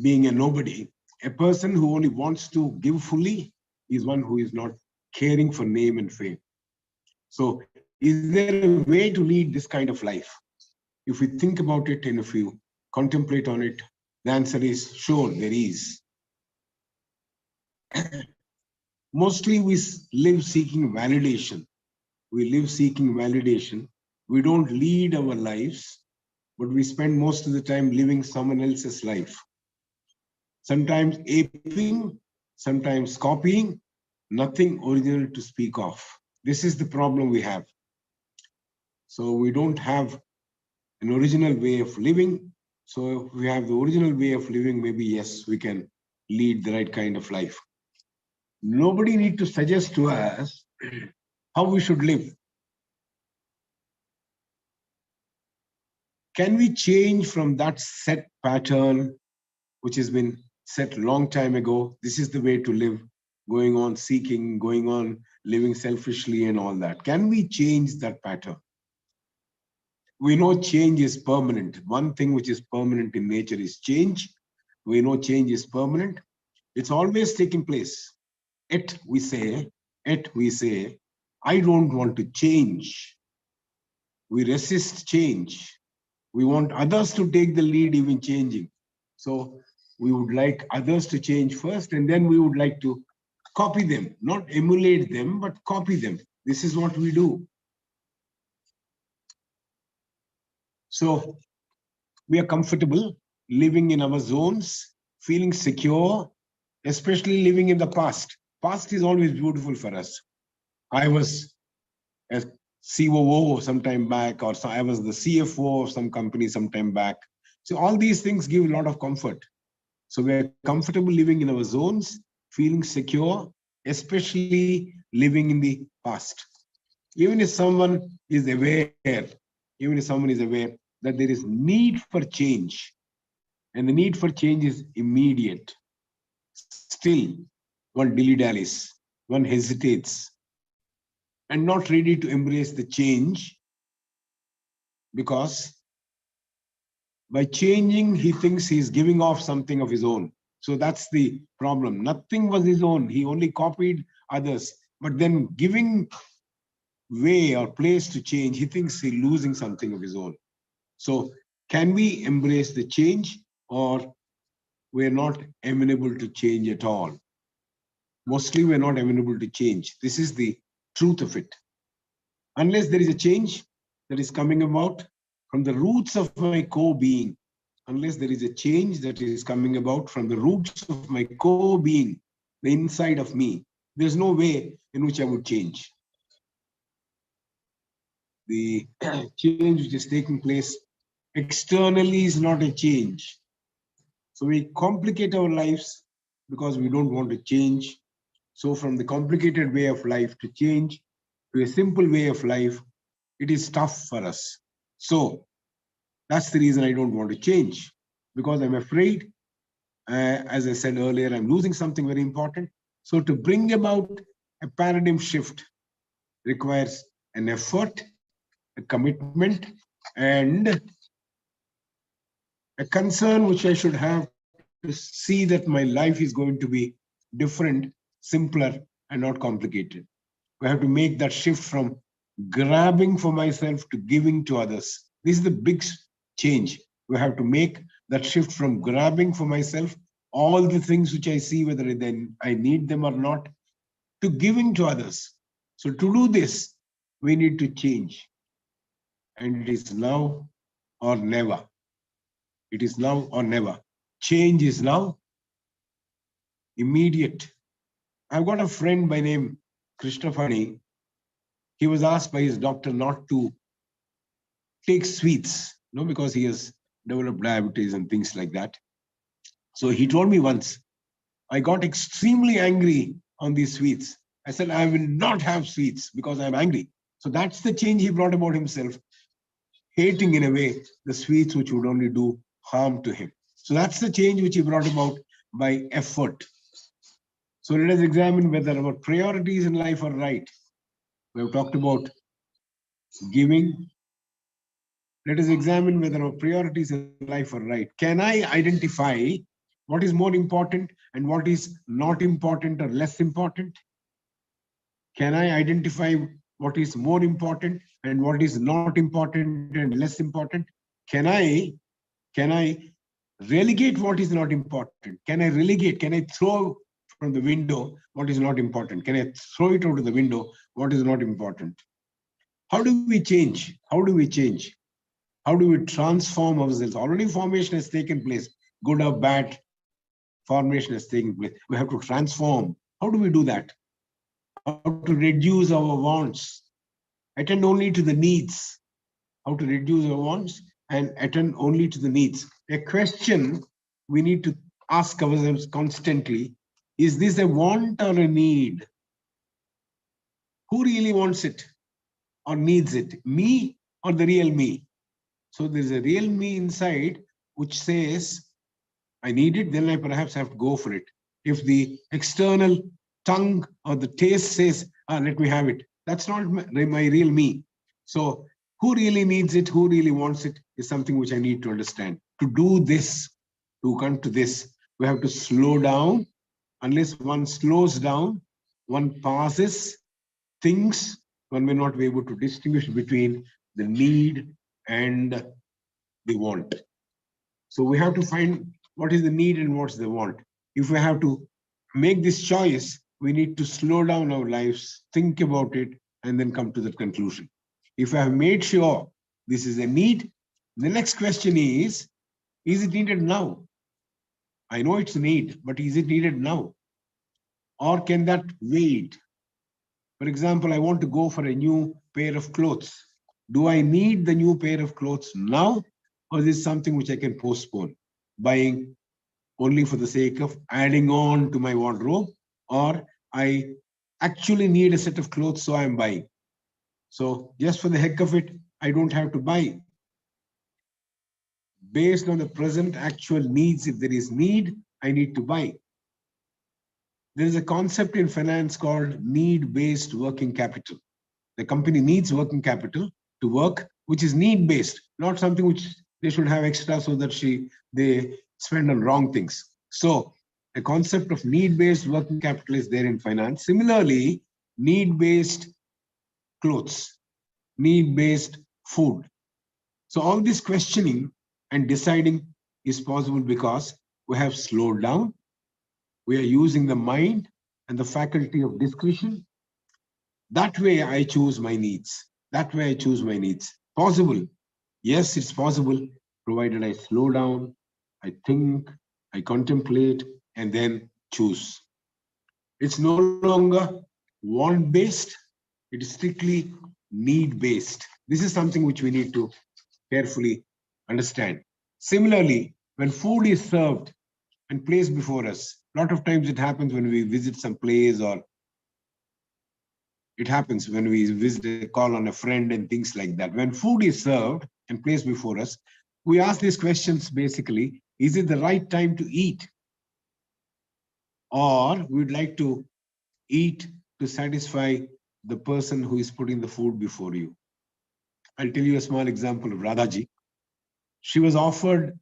being a nobody, a person who only wants to give fully is one who is not caring for name and fame. So is there a way to lead this kind of life? If we think about it and if you contemplate on it, the answer is sure, there is. Mostly we live seeking validation. We live seeking validation. We don't lead our lives, but we spend most of the time living someone else's life. Sometimes aping, sometimes copying, nothing original to speak of. This is the problem we have. So we don't have an original way of living. So if we have the original way of living, maybe yes, we can lead the right kind of life. Nobody need to suggest to us how we should live. Can we change from that set pattern, which has been set long time ago? This is the way to live, going on seeking, going on living selfishly and all that. Can we change that pattern? We know change is permanent. One thing which is permanent in nature is change. We know change is permanent. It's always taking place. Yet we say, I don't want to change. We resist change. We want others to take the lead even changing. So we would like others to change first, and then we would like to copy them, not emulate them, but copy them. This is what we do. So we are comfortable living in our zones, feeling secure, especially living in the past. Past is always beautiful for us. I was a COO some time back, or I was the CFO of some company some time back. So all these things give a lot of comfort. So we're comfortable living in our zones, feeling secure, especially living in the past. Even if someone is aware, that there is need for change, and the need for change is immediate, still one dilly-dallies, one hesitates, and not ready to embrace the change, because by changing, he thinks he's giving off something of his own. So that's the problem. Nothing was his own. He only copied others. But then giving way or place to change, he thinks he's losing something of his own. So can we embrace the change, or we're not amenable to change at all? Mostly we're not amenable to change. This is the truth of it. Unless there is a change, that is coming about from the roots of my core being. Unless there is a change that is coming about from the roots of my core being, the inside of me, there's no way in which I would change. The change which is taking place externally is not a change. So we complicate our lives because we don't want to change. So from the complicated way of life to change to a simple way of life, it is tough for us. So that's the reason I don't want to change, because I'm afraid, as I said earlier, I'm losing something very important. So to bring about a paradigm shift requires an effort, a commitment, and a concern which I should have to see that my life is going to be different, simpler, and not complicated. We have to make that shift from grabbing for myself to giving to others. This is the big change. We have to make that shift from grabbing for myself all the things which I see, whether then I need them or not, to giving to others. So to do this, we need to change. And it is now or never. It is now or never. Change is now, immediate. I've got a friend by name Krishna. He was asked by his doctor not to take sweets, because he has developed diabetes and things like that. So he told me once, I got extremely angry on these sweets. I said, I will not have sweets because I'm angry. So that's the change he brought about himself, hating in a way the sweets which would only do harm to him. So that's the change which he brought about by effort. So let us examine whether our priorities in life are right. We have talked about giving. Let us examine whether our priorities in life are right. Can I identify what is more important and what is not important or less important? Can I identify what is more important and what is not important and less important? Can I relegate what is not important? Can I throw from the window what is not important? Can I throw it out of the window what is not important? How do we change? How do we change? How do we transform ourselves? Already formation has taken place, good or bad, formation has taken place. We have to transform. How do we do that? How to reduce our wants, attend only to the needs. How to reduce our wants and attend only to the needs. A question we need to ask ourselves constantly, is this a want or a need? Who really wants it or needs it? Me or the real me? So there's a real me inside which says, I need it, then I perhaps have to go for it. If the external tongue or the taste says, let me have it, that's not my real me. So who really needs it, who really wants it, is something which I need to understand. To do this, to come to this, we have to slow down. Unless one slows down, one passes things, one may not be able to distinguish between the need and the want. So we have to find what is the need and what's the want. If we have to make this choice, we need to slow down our lives, think about it, and then come to that conclusion. If I have made sure this is a need, the next question is it needed now? I know it's a need, but is it needed now? Or can that wait? For example, I want to go for a new pair of clothes. Do I need the new pair of clothes now? Or is this something which I can postpone, buying only for the sake of adding on to my wardrobe? Or I actually need a set of clothes, so I'm buying. So just for the heck of it, I don't have to buy. Based on the present actual needs, if there is need, I need to buy. There is a concept in finance called need-based working capital. The company needs working capital to work, which is need-based, not something which they should have extra so that they spend on wrong things. So the concept of need-based working capital is there in finance. Similarly, need-based clothes, need-based food. So all this questioning and deciding is possible because we have slowed down. We are using the mind and the faculty of discretion. That way I choose my needs. That way I choose my needs. Possible. Yes, it's possible, provided I slow down, I think, I contemplate, and then choose. It's no longer want-based, it is strictly need-based. This is something which we need to carefully understand. Similarly, when food is served and placed before us, a lot of times it happens when we visit some place, or it happens when we visit, call on a friend and things like that. When food is served and placed before us, we ask these questions basically: is it the right time to eat? Or we'd like to eat to satisfy the person who is putting the food before you. I'll tell you a small example of Radhaji. She was offered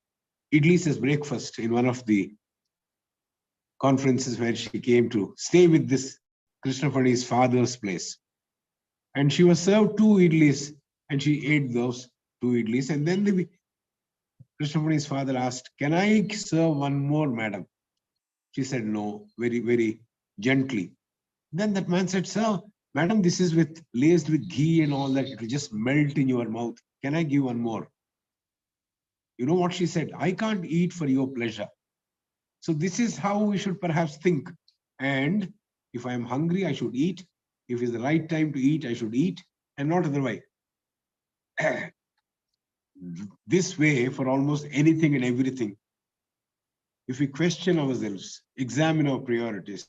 idlis as breakfast in one of the conferences where she came to stay with this Krishna Pani's father's place. And she was served 2 idlis, and she ate those 2 idlis. And then the Krishna Pani's father asked, "Can I serve one more, madam?" She said no, very, very gently. Then that man said, "Sir, madam, this is laced with ghee and all that. It will just melt in your mouth. Can I give one more?" You know what she said? "I can't eat for your pleasure." So this is how we should perhaps think. And if I am hungry, I should eat. If it's the right time to eat, I should eat, and not otherwise. This way, for almost anything and everything, if we question ourselves, examine our priorities,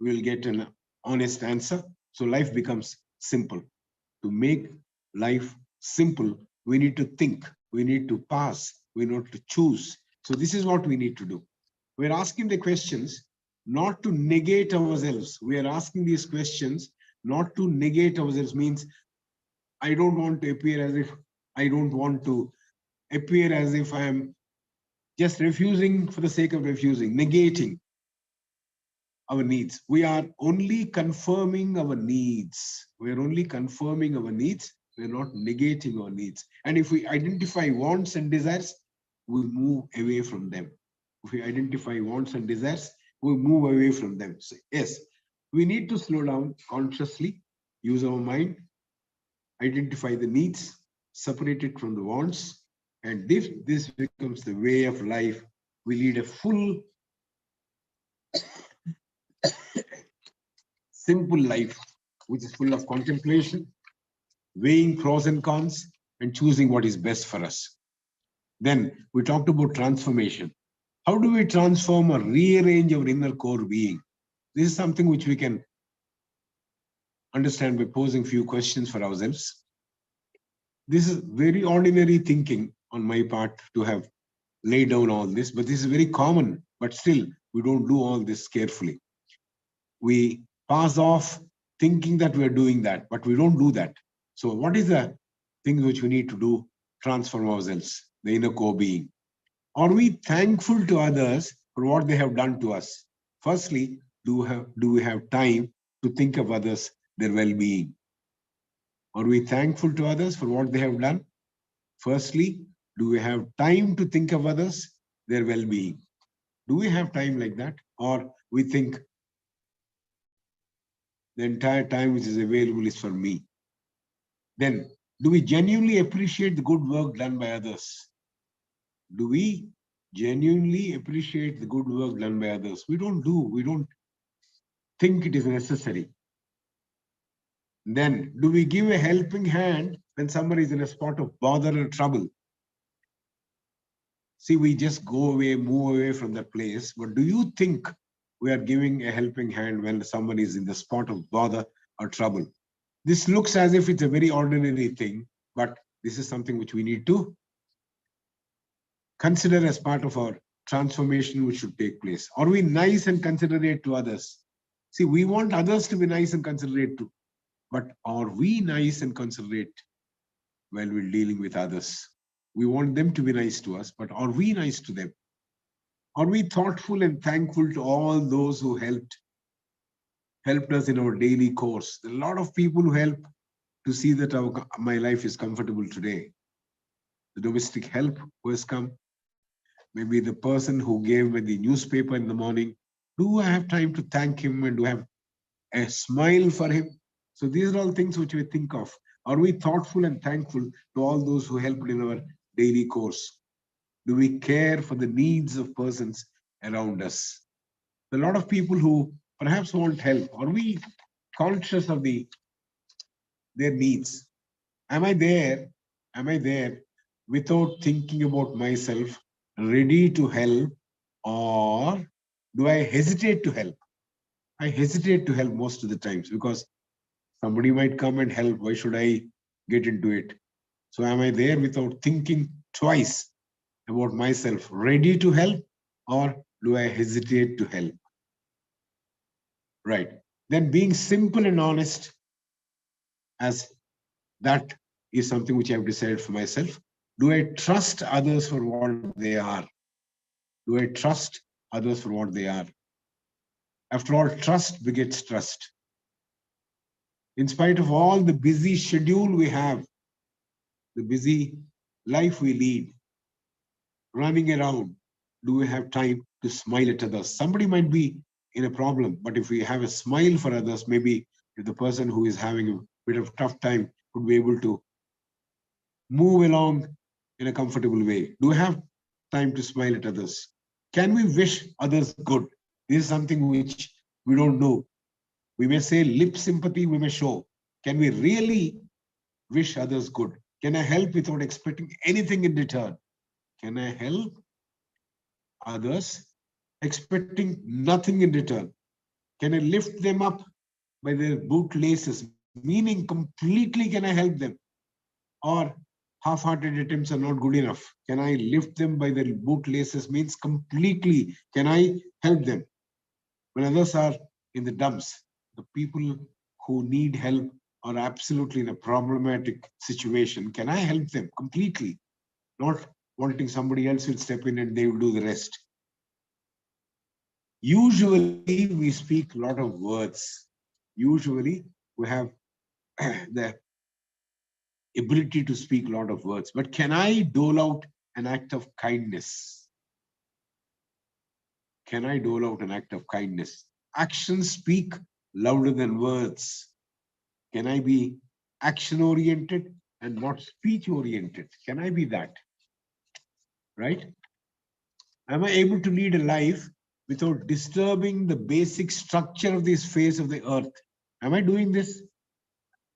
we will get an honest answer. So life becomes simple. To make life simple, we need to think, we need to pass, we need to choose. So this is what we need to do. We're asking the questions not to negate ourselves. We are asking these questions not to negate ourselves. Means I don't want to appear as if I don't want to appear as if I am just refusing for the sake of refusing, negating our needs. We are only confirming our needs. We are only confirming our needs. We are not negating our needs. And if we identify wants and desires, we move away from them. If we identify wants and desires, we move away from them. So yes, we need to slow down consciously, use our mind, identify the needs, separate it from the wants. And if this becomes the way of life, we lead a full, simple life, which is full of contemplation, weighing pros and cons, and choosing what is best for us. Then we talked about transformation. How do we transform or rearrange our inner core being? This is something which we can understand by posing few questions for ourselves. This is very ordinary thinking on my part to have laid down all this, but this is very common, but still we don't do all this carefully. We pass off thinking that we're doing that, but we don't do that. So what is the thing which we need to do? Transform ourselves, the inner core being. Are we thankful to others for what they have done to us? Firstly, do we have time to think of others, their well-being? Are we thankful to others for what they have done? Firstly, do we have time to think of others, their well-being? Do we have time like that? Or we think the entire time which is available is for me? Then, do we genuinely appreciate the good work done by others? Do we genuinely appreciate the good work done by others? We don't do. We don't think it is necessary. Then, do we give a helping hand when somebody is in a spot of bother or trouble? See, we just go away, move away from that place. But do you think we are giving a helping hand when someone is in the spot of bother or trouble? This looks as if it's a very ordinary thing, but this is something which we need to consider as part of our transformation which should take place. Are we nice and considerate to others? See, we want others to be nice and considerate too, but are we nice and considerate while we're dealing with others? We want them to be nice to us, but are we nice to them? Are we thoughtful and thankful to all those who helped us in our daily course? There are a lot of people who help to see that my life is comfortable today. The domestic help who has come, maybe the person who gave me the newspaper in the morning. Do I have time to thank him and do I have a smile for him? So these are all things which we think of. Are we thoughtful and thankful to all those who helped in our daily course? Do we care for the needs of persons around us? A lot of people who perhaps want help. Are we conscious of their needs? Am I there? Am I there without thinking about myself, ready to help, or do I hesitate to help? I hesitate to help most of the times because somebody might come and help. Why should I get into it? So am I there without thinking twice about myself, ready to help, or do I hesitate to help? Right. Then being simple and honest, as that is something which I've decided for myself. Do I trust others for what they are? Do I trust others for what they are? After all, trust begets trust. In spite of all the busy schedule we have, the busy life we lead, running around, do we have time to smile at others? Somebody might be in a problem, but if we have a smile for others, maybe if the person who is having a bit of tough time could be able to move along in a comfortable way. Do we have time to smile at others? Can we wish others good? This is something which we don't know. We may say lip sympathy, we may show. Can we really wish others good? Can I help without expecting anything in return? Can I help others expecting nothing in return? Can I lift them up by their bootlaces? Meaning completely can I help them? Or half-hearted attempts are not good enough. Can I lift them by their bootlaces? Means completely can I help them? When others are in the dumps, the people who need help are absolutely in a problematic situation. Can I help them completely? Not wanting somebody else will step in and they will do the rest. Usually we speak a lot of words. Usually we have the ability to speak a lot of words, but can I dole out an act of kindness? Can I dole out an act of kindness? Actions speak louder than words. Can I be action-oriented and not speech-oriented? Can I be that? Right? Am I able to lead a life without disturbing the basic structure of this face of the earth? Am I doing this?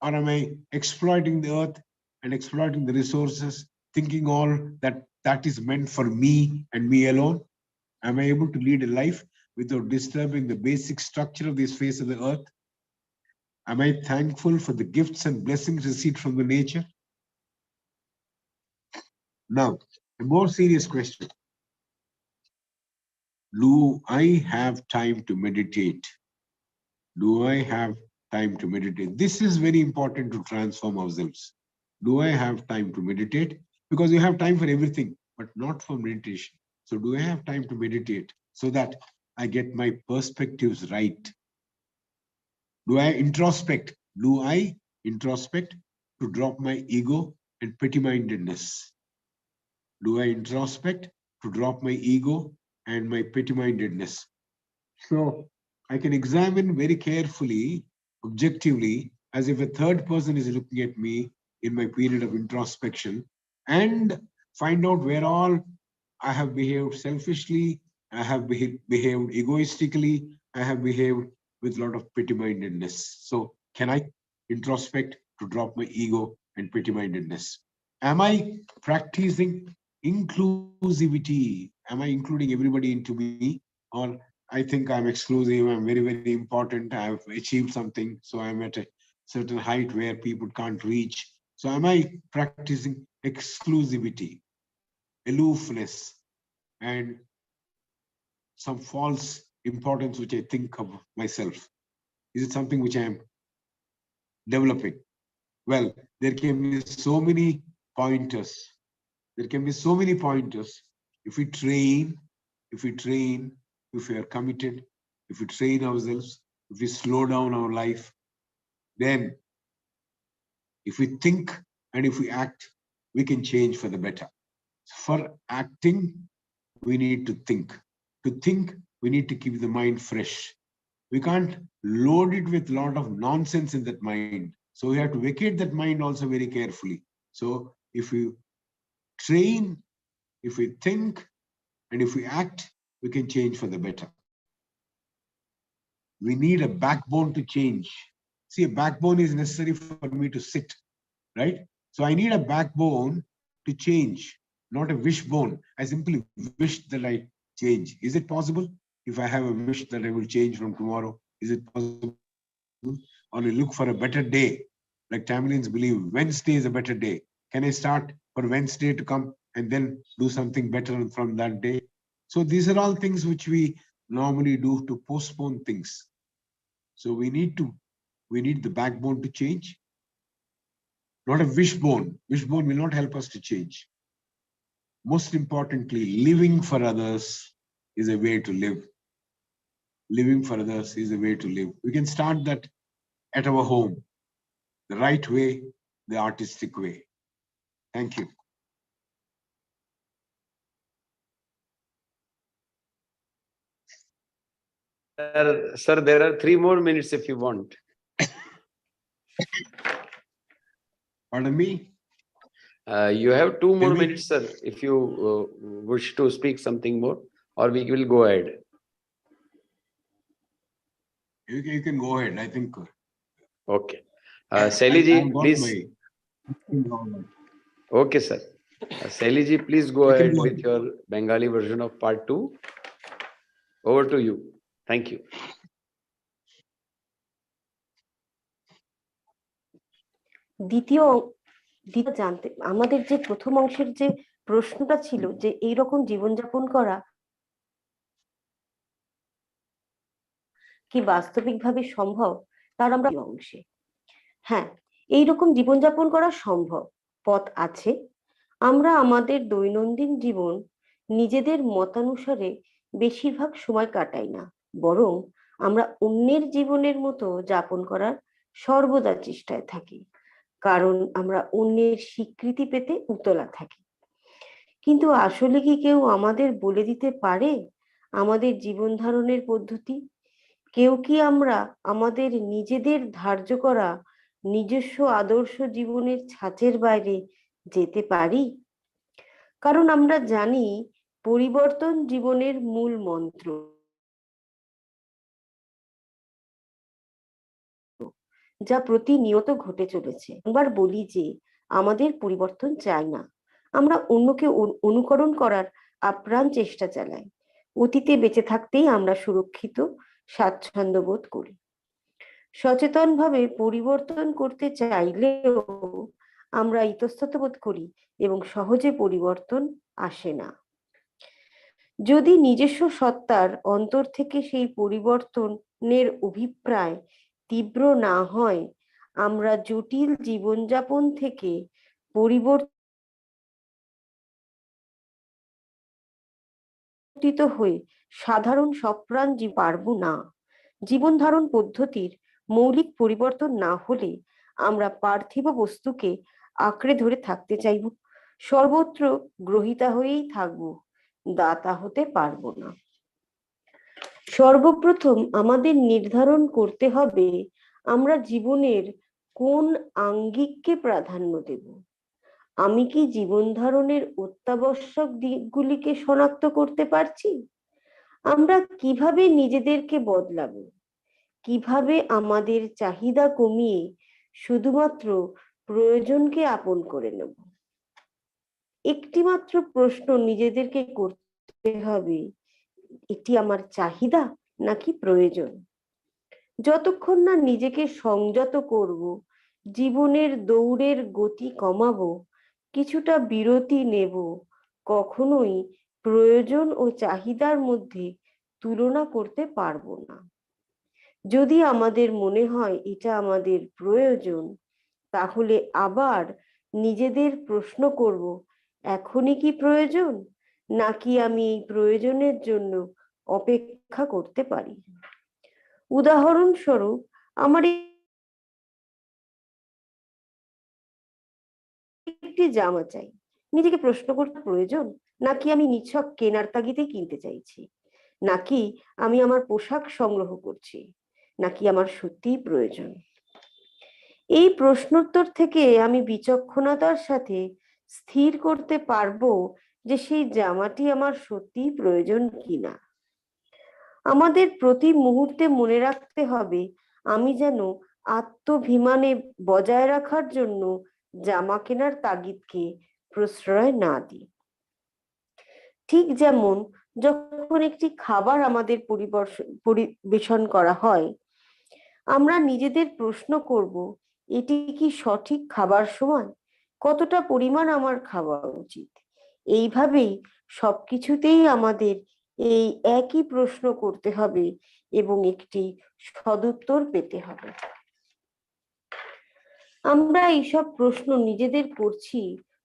Or am I exploiting the earth and exploiting the resources, thinking all that is meant for me and me alone? Am I able to lead a life without disturbing the basic structure of this face of the earth? Am I thankful for the gifts and blessings received from the nature? Now, a more serious question. Do I have time to meditate? Do I have time to meditate? This is very important to transform ourselves. Do I have time to meditate? Because you have time for everything, but not for meditation. So do I have time to meditate so that I get my perspectives right? Do I introspect? Do I introspect to drop my ego and petty-mindedness? Do I introspect to drop my ego and my petty-mindedness? So I can examine very carefully, objectively, as if a third person is looking at me in my period of introspection, and find out where all I have behaved selfishly, I have behaved egoistically, I have behaved with a lot of petty-mindedness. So can I introspect to drop my ego and petty-mindedness? Am I practicing inclusivity? Am I including everybody into me? Or I think I'm exclusive, I'm very, very important, I've achieved something, so I'm at a certain height where people can't reach. So am I practicing exclusivity, aloofness, and some false importance which I think of myself? Is it something which I am developing? Well, there can be so many pointers. There can be so many pointers. If we train, if we are committed, if we train ourselves, if we slow down our life, then if we think and if we act, we can change for the better. For acting, we need to think. To think, we need to keep the mind fresh. We can't load it with a lot of nonsense in that mind. So we have to vacate that mind also very carefully. So if we train, if we think, and if we act, we can change for the better. We need a backbone to change. See, a backbone is necessary for me to sit, right? So I need a backbone to change, not a wishbone. I simply wish that I change. Is it possible? If I have a wish that I will change from tomorrow, is it possible? Or I look for a better day, like Tamilians believe Wednesday is a better day. Can I start for Wednesday to come and then do something better from that day? So these are all things which we normally do to postpone things. So we need the backbone to change, not a wishbone. Wishbone will not help us to change. Most importantly, living for others is a way to live. Living for others is a way to live. We can start that at our home, the right way, the artistic way. Thank you. Sir, there are 3 more minutes if you want. Pardon me? You have 2 more Tell me. minutes, sir, if you wish to speak something more, or we will go ahead. You can go ahead, I think. Okay. Sailaji, please. My... Okay, sir. Sailaji, please go You can ahead go with ahead. your Bengali version of part 2. Over to you. Thank you. দ্বিতীয় জানতে আমাদের যে প্রথম অংশের যে প্রশ্নটা ছিল যে এইরকম জীবনযাপন করা কি বাস্তবিকভাবে সম্ভব, তার আমরা অংশে হ্যাঁ এইরকম জীবনযাপন করা সম্ভব, পথ আছে। আমরা আমাদের দৈনন্দিন জীবন নিজেদের মতানুসারে বেশিরভাগ সময় কাটাই না, বরং আমরা অন্যের জীবনের মতো যাপন করার সর্বদা চেষ্টায় থাকি, কারণ আমরা অন্যের স্বীকৃতি পেতে উতলা থাকি। কিন্তু আসলে কি কেউ আমাদের বলে দিতে পারে আমাদের জীবন ধারণের পদ্ধতি? কেউ কি আমরা আমাদের নিজেদের ধার্য করা নিজস্ব আদর্শ জীবনের ছাঁচের বাইরে যেতে পারি? কারণ আমরা জানি পরিবর্তন জীবনের মূল মন্ত্র, যা প্রতিনিয়ত ঘটে চলেছে। একবার বলি যে আমাদের পরিবর্তন চাই না, আমরা অন্যকে অনুকরণ করার আপ্রাণ চেষ্টা চালাই। অতীতে বেঁচে থাকতেই আমরা সুরক্ষিত, স্বাচ্ছন্দ্য বোধ করি। সচেতনভাবে পরিবর্তন করতে চাইলেও আমরা ইতস্তত বোধ করি এবং সহজে পরিবর্তন আসে না। যদি নিজস্ব সত্তার অন্তর থেকে সেই পরিবর্তনের অভিপ্রায় তীব্র না হয়, আমরা জটিল জীবনযাপন থেকে পরিবর্তিত হয়ে সাধারণ সপ্রাণ পারবো না। জীবন ধারণ পদ্ধতির মৌলিক পরিবর্তন না হলে আমরা পার্থিব বস্তুকে আঁকড়ে ধরে থাকতে চাইব, সর্বত্র গ্রহিতা হয়েই থাকবো, দাতা হতে পারবো না। সর্বপ্রথম আমাদের নির্ধারণ করতে হবে আমরা জীবনের কোন আঙ্গিককে প্রাধান্য দেব। আমি কি জীবন ধারণের অত্যাবশ্যক দিকগুলিকে শনাক্ত করতে পারছি? আমরা কিভাবে নিজেদেরকে বদলাবো? কিভাবে আমাদের চাহিদা কমিয়ে শুধুমাত্র প্রয়োজনকে আপন করে নেব? একটি মাত্র প্রশ্ন নিজেদেরকে করতে হবে, এটি আমার চাহিদা নাকি প্রয়োজন? যতক্ষণ না নিজেকে সংযত করব, জীবনের দৌড়ের গতি কমাবো, কিছুটা বিরতি নেব, কখনোই প্রয়োজন ও চাহিদার মধ্যে তুলনা করতে পারবো না। যদি আমাদের মনে হয় এটা আমাদের প্রয়োজন, তাহলে আবার নিজেদের প্রশ্ন করব, এখনই কি প্রয়োজন, নাকি আমি এই প্রয়োজনের জন্য অপেক্ষা করতে পারি? উদাহরণস্বরূপ, আমার একটি জামা চাই, নিজেকে প্রশ্ন করতে প্রয়োজন, নাকি আমি নিছক কেনার তাগিদে কিনতে চাইছি, নাকি আমি আমার পোশাক সংগ্রহ করছি, নাকি আমার সত্যিই প্রয়োজন? এই প্রশ্নোত্তর থেকে আমি বিচক্ষণতার সাথে স্থির করতে পারবো যে সেই জামাটি আমার সত্যিই প্রয়োজন কিনা। আমাদের প্রতি মুহূর্তে মনে রাখতে হবে আমি যেন আত্মভিমানে বজায় রাখার জন্য জামা কেনার তাগিদকে প্রশ্রয় না দিই। ঠিক যেমন যখন একটি খাবার আমাদের পরিবেশন করা হয়, আমরা নিজেদের প্রশ্ন করব, এটি কি সঠিক খাবার সময়, কতটা পরিমাণ আমার খাওয়া উচিত। এইভাবেই সবকিছুতেই আমাদের এই একই প্রশ্ন করতে হবে এবং একটি সদুত্তর পেতে হবে। আমরা এইসব প্রশ্ন নিজেদের করছি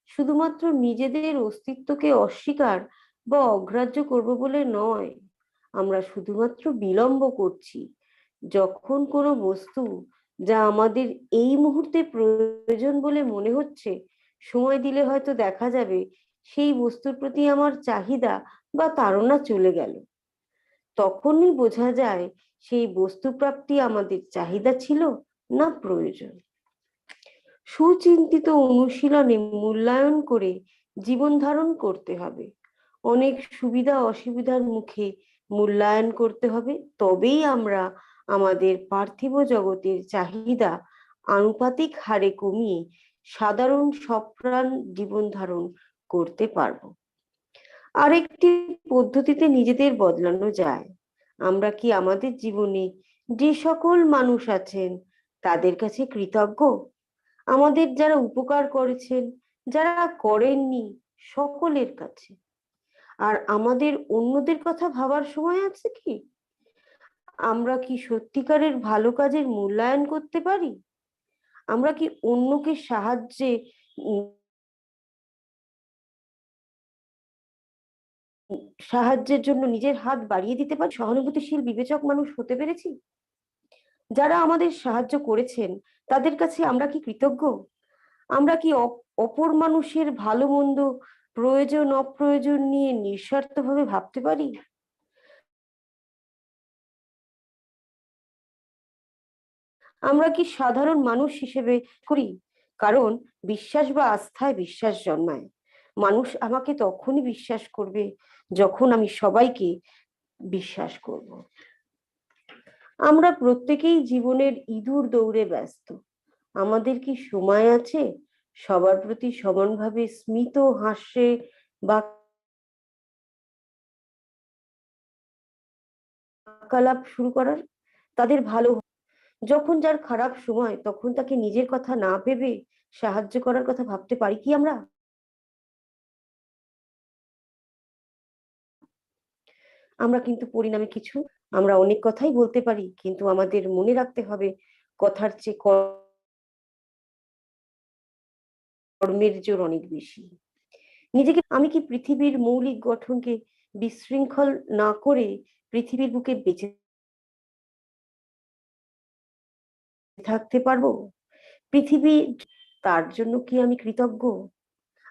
শুধুমাত্র নিজেদের অস্তিত্বকে অস্বীকার বা অগ্রাহ্য করব বলে নয়, আমরা শুধুমাত্র বিলম্ব করছি। যখন কোনো বস্তু যা আমাদের এই মুহূর্তে প্রয়োজন বলে মনে হচ্ছে, সময় দিলে হয়তো দেখা যাবে সেই বস্তুর প্রতি আমার চাহিদা বা তাড়না চলে গেল। তখনই বোঝা যায় সেই বস্তু প্রাপ্তি আমাদের চাহিদা ছিল না প্রয়োজন। সুচিন্তিত অনুশীলনে মূল্যায়ন করে জীবন ধারণ করতে হবে। অনেক সুবিধা অসুবিধার মুখে মূল্যায়ন করতে হবে, তবেই আমরা আমাদের পার্থিব জগতের চাহিদা আনুপাতিক হারে কমিয়ে সাধারণ সপ্রাণ জীবন ধারণ করতে পারব। আরেকটি পদ্ধতিতে নিজেদের বদলানো যায়। আমরা কি আমাদের জীবনে যে সকল মানুষ আছেন তাদের কাছে কৃতজ্ঞ? আমাদের যারা উপকার করেছেন, যারা করেননি, সকলের কাছে। আর আমাদের অন্যদের কথা ভাবার সময় আছে কি? আমরা কি সত্যিকারের ভালো কাজের মূল্যায়ন করতে পারি? আমরা কি অন্যকে সাহায্যের জন্য নিজের হাত বাড়িয়ে দিতে পারি? সহানুভূতিশীল বিবেচক মানুষ হতে পেরেছি? যারা আমাদের সাহায্য করেছেন তাদের কাছে আমরা কি কৃতজ্ঞ? আমরা কি অপর মানুষের ভালো মন্দ, প্রয়োজন অপ্রয়োজন নিয়ে নিঃস্বার্থভাবে ভাবতে পারি? আমরা কি সাধারণ মানুষ হিসেবে করি? কারণ বিশ্বাস বা আস্থায় বিশ্বাস জন্মায়। মানুষ আমাকে তখনই বিশ্বাস করবে যখন আমি সবাইকে বিশ্বাস করব। আমরা প্রত্যেকেই জীবনের ইঁদুর দৌড়ে ব্যস্ত। আমাদের কি সময় আছে সবার প্রতি সমানভাবে স্মিত হাস্যে বাক্যালাপ শুরু করার? তাদের ভালো যখন যার খারাপ সময়, তখন তাকে নিজের কথা না ভেবে সাহায্য করার কথা ভাবতে পারি কি আমরা? আমরা কিন্তু পরিণামে কিছু, আমরা অনেক কথাই বলতে পারি, কিন্তু আমাদের মনে রাখতে হবে কথার চেয়ে কর্মের জোর অনেক বেশি। নিজেকে আমি কি পৃথিবীর মৌলিক গঠনকে বিশৃঙ্খল না করে পৃথিবীর বুকে বেঁচে থাকতে পারবো? পৃথিবী, তার জন্য কি আমি কৃতজ্ঞ?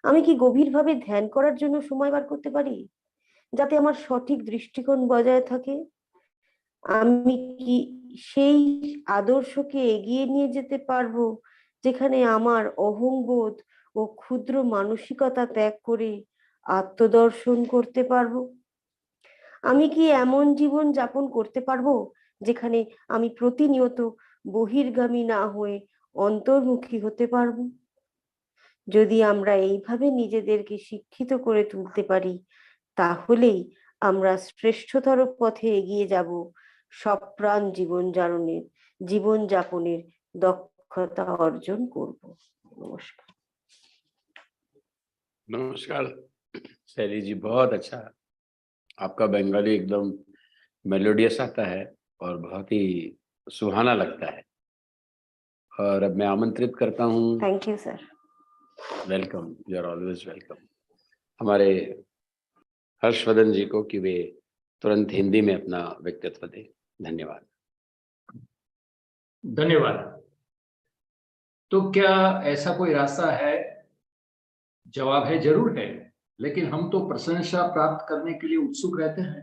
আমি কি গভীরভাবে ধ্যান করার জন্য সময় বার করতে পারি যাতে আমার সঠিক দৃষ্টিকোণ বজায় থাকে? আমি কি সেই আদর্শকে এগিয়ে নিয়ে যেতে পারবো যেখানে আমার অহংবোধ ও ক্ষুদ্র মানসিকতা ত্যাগ করে আত্মদর্শন করতে পারবো? আমি কি এমন জীবন যাপন করতে পারবো যেখানে আমি প্রতিনিয়ত বহির্গামী না হয়ে অন্তর্মুখী হতে পারবো? যদি আমরা এইভাবে নিজেদেরকে শিক্ষিত করে তুলতে পারি, তাহলেই আমরা শ্রেষ্ঠতর পথে এগিয়ে যাব সপ্রাণ জীবনযাপনের দক্ষতা অর্জন করব। নমস্কার। नमस्कार शैली जी, बहुत अच्छा। आपका बंगाली एकदम मेलोडियस आता है और बहुत ही सुहाना लगता है। और अब मैं आमंत्रित करता हूँ, thank you sir. Welcome, you are always welcome, हमारे हर्षवर्धन जी को कि वे तुरंत हिंदी में अपना व्यक्तित्व दें। धन्यवाद। धन्यवाद। तो क्या ऐसा कोई रास्ता है? जवाब है, जरूर है। लेकिन हम तो प्रशंसा प्राप्त करने के लिए उत्सुक रहते हैं।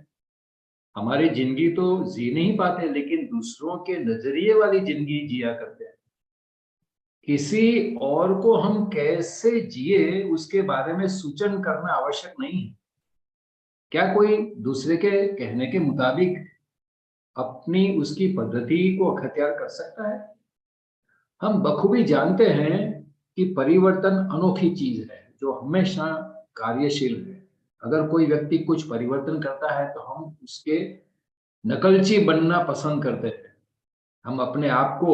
हमारी जिंदगी तो जी नहीं पाते, लेकिन दूसरों के नजरिए वाली जिंदगी जिया करते हैं। किसी और को हम कैसे जिए उसके बारे में सूचन करना आवश्यक नहीं है। क्या कोई दूसरे के कहने के मुताबिक अपनी उसकी पद्धति को अख्तियार कर सकता है? हम बखूबी जानते हैं कि परिवर्तन अनोखी चीज है जो हमेशा कार्यशील है। अगर कोई व्यक्ति कुछ परिवर्तन करता है तो हम उसके नकलची बनना पसंद करते हैं। हम अपने आप को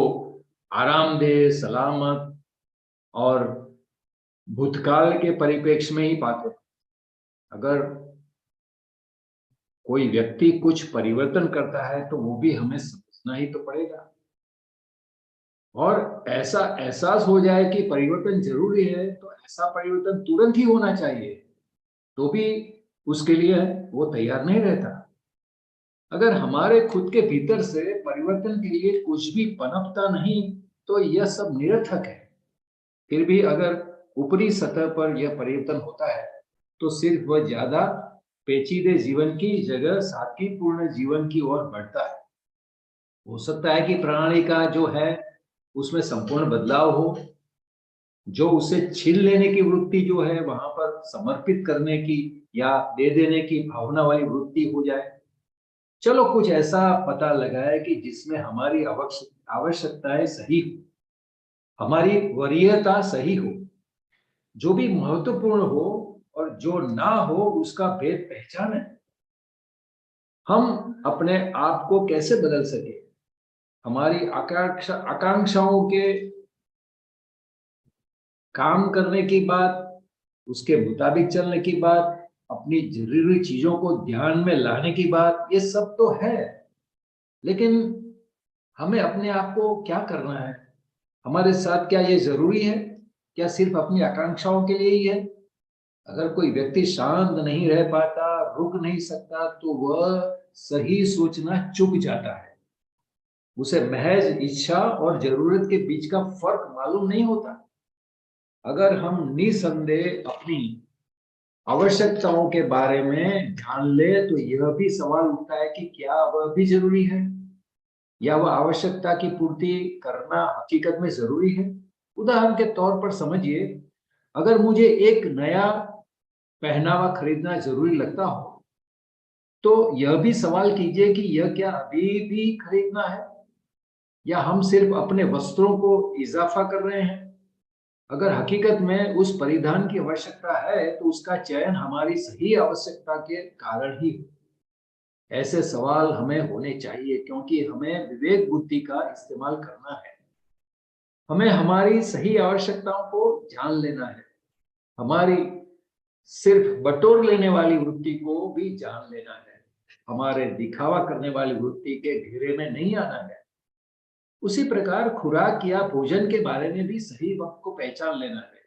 आरामदेह, सलामत और भूतकाल के परिप्रेक्ष्य में ही पाते हैं। अगर कोई व्यक्ति कुछ परिवर्तन करता है तो वो भी हमें समझना ही तो पड़ेगा, और ऐसा एहसास हो जाए कि परिवर्तन जरूरी है तो ऐसा परिवर्तन तुरंत ही होना चाहिए, तो भी उसके लिए वो तैयार नहीं रहता। अगर हमारे खुद के भीतर से परिवर्तन के लिए कुछ भी पनपता नहीं तो यह सब निरर्थक है। फिर भी अगर ऊपरी सतह पर यह परिवर्तन होता है तो सिर्फ वह ज्यादा पेचीदे जीवन की जगह सादगीपूर्ण जीवन की ओर बढ़ता है। हो सकता है कि प्रणाली का जो है उसमें संपूर्ण बदलाव हो, जो उसे छीन लेने की वृत्ति जो है वहां पर समर्पित करने की या दे देने की भावना वाली वृत्ति हो जाए। चलो कुछ ऐसा पता लगाए कि जिसमें हमारी आवश्यकताएं सही हो, हमारी वरीयता सही हो, जो भी महत्वपूर्ण हो और जो ना हो उसका भेद पहचाने। हम अपने आप को कैसे बदल सके? हमारी आकांक्षाओं के काम करने की बात, उसके मुताबिक चलने की बात, अपनी जरूरी चीजों को ध्यान में लाने की बात, ये सब तो है, लेकिन हमें अपने आप को क्या करना है? हमारे साथ क्या ये जरूरी है? क्या सिर्फ अपनी आकांक्षाओं के लिए ही है? अगर कोई व्यक्ति शांत नहीं रह पाता, रुक नहीं सकता, तो वह सही सोचना चूक जाता है। उसे महज इच्छा और जरूरत के बीच का फर्क मालूम नहीं होता। अगर हम निसंदेह अपनी आवश्यकताओं के बारे में ध्यान ले तो यह भी सवाल उठता है कि क्या वह भी जरूरी है, या वह आवश्यकता की पूर्ति करना हकीकत में जरूरी है? उदाहरण के तौर पर समझिए, अगर मुझे एक नया पहनावा खरीदना जरूरी लगता हो तो यह भी सवाल कीजिए कि यह क्या अभी भी खरीदना है, या हम सिर्फ अपने वस्त्रों को इजाफा कर रहे हैं? अगर हकीकत में उस परिधान की आवश्यकता है तो उसका चयन हमारी सही आवश्यकता के कारण ही हो। ऐसे सवाल हमें होने चाहिए क्योंकि हमें विवेक बुद्धि का इस्तेमाल करना है। हमें हमारी सही आवश्यकताओं को जान लेना है। हमारी सिर्फ बटोर लेने वाली वृत्ति को भी जान लेना है। हमारे दिखावा करने वाली वृत्ति के घेरे में नहीं आना है। उसी प्रकार खुराक या भोजन के बारे में भी सही वक्त को पहचान लेना है,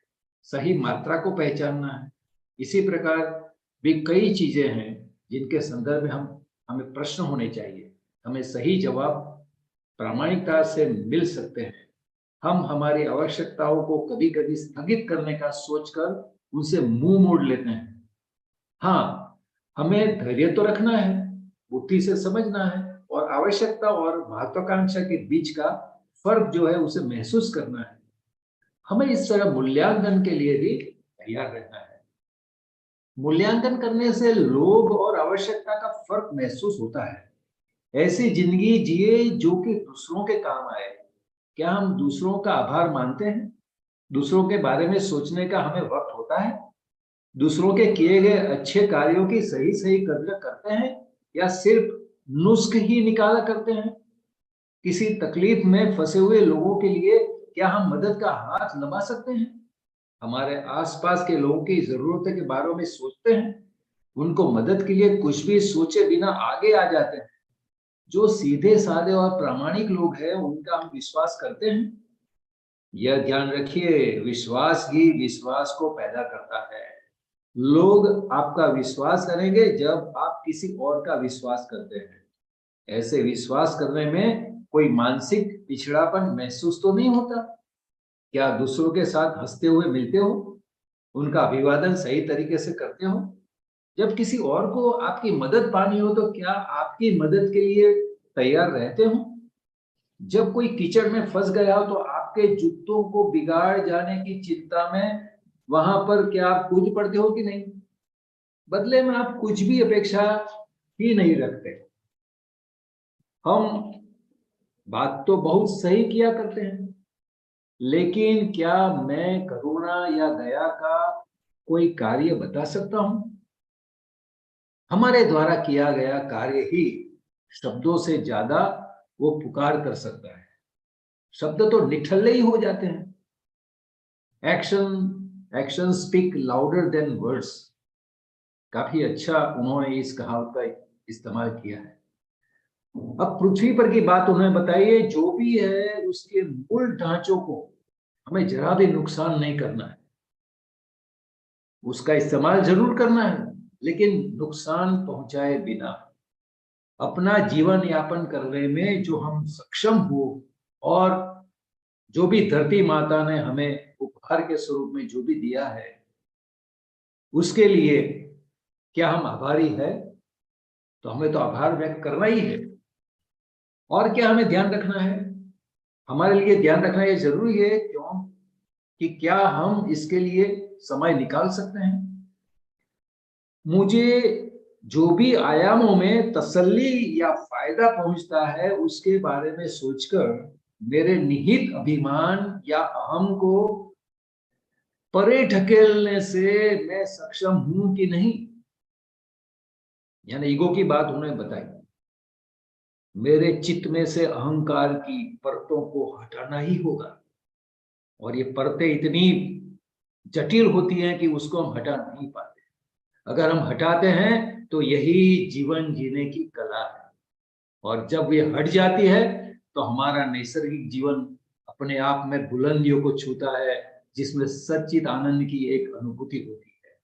सही मात्रा को पहचानना है। इसी प्रकार भी कई चीजें हैं जिनके संदर्भ में हमें प्रश्न होने चाहिए। हमें सही जवाब प्रामाणिकता से मिल सकते हैं। हम हमारी आवश्यकताओं को कभी कभी स्थगित करने का सोचकर उनसे मुंह मोड़ लेते हैं। हाँ, हमें धैर्य तो रखना है, बुद्धि से समझना है और आवश्यकता और महत्वाकांक्षा के बीच का फर्क जो है उसे महसूस करना है। हमें इस तरह मूल्यांकन के लिए भी तैयार रहना है। मूल्यांकन करने से लोभ और आवश्यकता का फर्क महसूस होता है। ऐसी जिंदगी जिए जो कि दूसरों के काम आए। क्या हम दूसरों का आभार मानते हैं? दूसरों के बारे में सोचने का हमें वक्त होता है? दूसरों के किए गए अच्छे कार्यों की सही सही कदर करते हैं या सिर्फ नुस्ख ही निकाला करते हैं? किसी तकलीफ में फंसे हुए लोगों के लिए क्या हम मदद का हाथ लंबा सकते हैं? हमारे आसपास के लोगों की जरूरतों के बारे में सोचते हैं? उनको मदद के लिए कुछ भी सोचे बिना आगे आ जाते हैं? जो सीधे साधे और प्रामाणिक लोग हैं उनका हम विश्वास करते हैं? यह ध्यान रखिए, विश्वास ही विश्वास को पैदा करता है। लोग आपका विश्वास करेंगे जब आप किसी और का विश्वास करते हैं। ऐसे विश्वास करने में कोई मानसिक पिछड़ापन महसूस तो नहीं होता? क्या दूसरों के साथ हंसते हुए मिलते हो? उनका अभिवादन सही तरीके से करते हो? जब किसी और को आपकी मदद पानी हो तो क्या आपकी मदद के लिए तैयार रहते हो? जब कोई कीचड़ में फंस गया हो तो आपके जूतों को बिगाड़ जाने की चिंता में वहां पर क्या आप कूद पड़ते हो कि नहीं? बदले में आप कुछ भी अपेक्षा ही नहीं रखते। हम बात तो बहुत सही किया करते हैं, लेकिन क्या मैं करुणा या दया का कोई कार्य बता सकता हूं? हमारे द्वारा किया गया कार्य ही शब्दों से ज्यादा वो पुकार कर सकता है। शब्द तो निठल्ले ही हो जाते हैं। Action speak louder than words. काफी अच्छा उन्होंने इस कहावत का इस्तेमाल किया है। अब पृथ्वी पर की बात उन्होंने बताई है, जो भी है उसके मूल ढांचों को हमें जरा भी नुकसान नहीं करना है। उसका इस्तेमाल जरूर करना है, लेकिन नुकसान पहुंचाए बिना अपना जीवन यापन करने में जो हम सक्षम हो, और जो भी धरती माता ने हमें उपहार के स्वरूप में जो भी दिया है, उसके लिए क्या हम आभारी है? तो हमें तो आभार व्यक्त करना ही है। और क्या हमें ध्यान रखना है? हमारे लिए ध्यान रखना ये जरूरी है, क्यों कि क्या हम इसके लिए समय निकाल सकते हैं? मुझे जो भी आयामों में तसल्ली या फायदा पहुंचता है, उसके बारे में सोचकर मेरे निहित अभिमान या अहम को परे ढकेलने से मैं सक्षम हूं कि नहीं, यानी ईगो की बात उन्होंने बताई। मेरे चित्त में से अहंकार की परतों को हटाना ही होगा, और ये परतें इतनी जटिल होती हैं कि उसको हम हटा नहीं पाते। अगर हम हटाते हैं तो यही जीवन जीने की कला है, और जब ये हट जाती है तो हमारा नैसर्गिक जीवन अपने आप में बुलंदियों को छूता है, जिसमें सच्चित आनंद की एक अनुभूति होती है।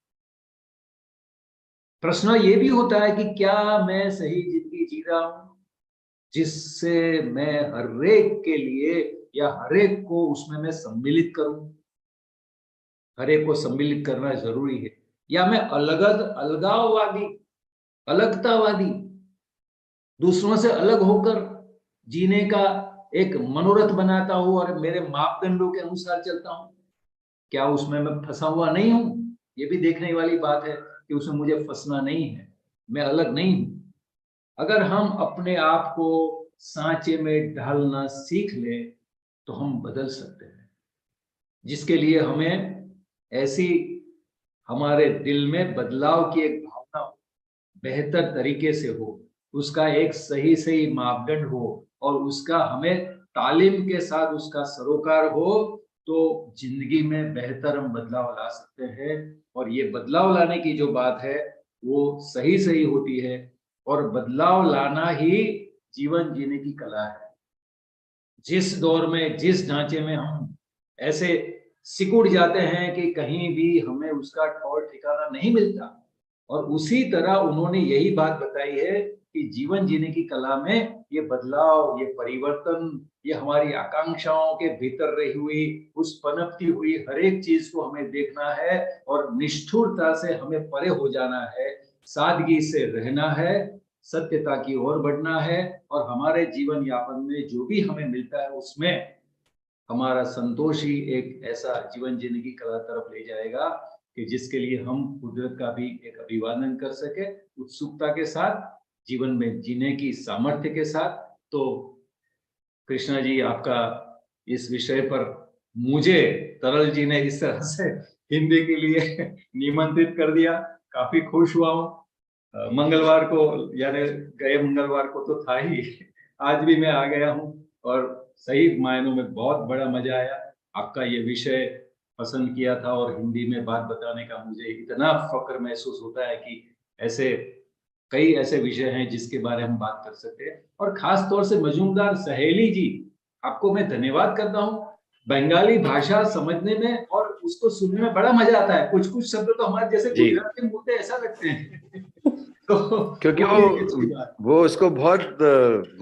प्रश्न ये भी होता है कि क्या मैं सही जिंदगी जी रहा हूं, जिससे मैं हर एक के लिए या हर एक को उसमें मैं सम्मिलित करूं? हर एक को सम्मिलित करना जरूरी है, या मैं अलगाववादी, अलगतावादी, दूसरों से अलग होकर जीने का एक मनोरथ बनाता हूं और मेरे मापदंडों के अनुसार चलता हूं? क्या उसमें मैं फंसा हुआ नहीं हूं? ये भी देखने वाली बात है कि उसमें मुझे फंसना नहीं है, मैं अलग नहीं हूं। अगर हम अपने आप को सांचे में ढालना सीख ले तो हम बदल सकते हैं, जिसके लिए हमें ऐसी हमारे दिल में बदलाव की एक भावना हो, बेहतर तरीके से हो, उसका एक सही सही मापदंड हो, और उसका हमें तालीम के साथ उसका सरोकार हो, तो जिंदगी में बेहतर हम बदलाव ला सकते हैं। और ये बदलाव लाने की जो बात है वो सही सही होती है, और बदलाव लाना ही जीवन जीने की कला है। जिस दौर में, जिस ढांचे में हम ऐसे सिकुड़ जाते हैं कि कहीं भी हमें उसका ठौर ठिकाना नहीं मिलता, और उसी तरह उन्होंने यही बात बताई है कि जीवन जीने की कला में ये बदलाव, ये परिवर्तन, ये हमारी आकांक्षाओं के भीतर रही हुई उस पनपती हुई हर एक चीज को हमें देखना है, और निष्ठुरता से हमें परे हो जाना है, सादगी से रहना है, सत्यता की ओर बढ़ना है, और हमारे जीवन यापन में जो भी हमें मिलता है उसमें हमारा संतोष ही एक ऐसा जीवन जीने की कला तरफ ले जाएगा कि जिसके लिए हम कुदरत का भी एक अभिवादन कर सके, उत्सुकता के साथ, जीवन में जीने की सामर्थ्य के साथ। तो कृष्णा जी, आपका इस विषय पर मुझे तरल जी ने इस तरह से हिंदी के लिए निमंत्रित कर दिया, काफी खुश हुआ हूँ। मंगलवार को, यानी गए मंगलवार को तो था ही, आज भी मैं आ गया हूँ, और सही मायनों में बहुत बड़ा मजा आया। आपका ये विषय पसंद किया था, और हिंदी में बात बताने का मुझे इतना फक्र महसूस होता है कि ऐसे कई ऐसे विषय हैं जिसके बारे में हम बात कर सकते हैं। और खास तौर से मजूमदार सहेली जी, आपको मैं धन्यवाद करता हूँ। बंगाली भाषा समझने में और उसको सुनने में बड़ा मजा आता है। कुछ कुछ शब्द तो हमारे जैसे जी। गुजराती में बोलते ऐसा लगते हैं तो क्योंकि वो उसको बहुत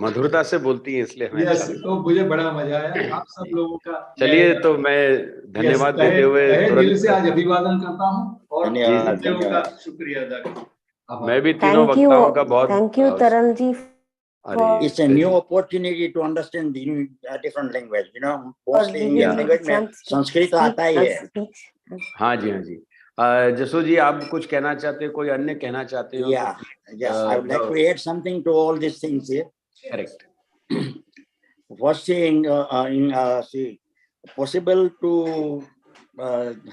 मधुरता से बोलती है, इसलिए हमें अच्छा लगता तो मुझे बड़ा मजा आया। आप सब लोगों का है। चलिए, तो मैं धन्यवाद देते हुए दिल से आज अभिवादन करता हूँ, और धन्यवाद, देवों का शुक्रिया अदा करता हूँ। मैं भी तीनों वक्ताओं का बहुत थैंक यू तरल जी अरे It's a new opportunity to understand the new, different language. You know, mostly Indian language में संस्कृत आता ही है. हाँ जी, हाँ जी. जसो जी, आप कुछ कहना चाहते हो, कोई अन्य कहना चाहते हो? Yeah, I would like to add something to all these things here. Correct. First thing, see, possible to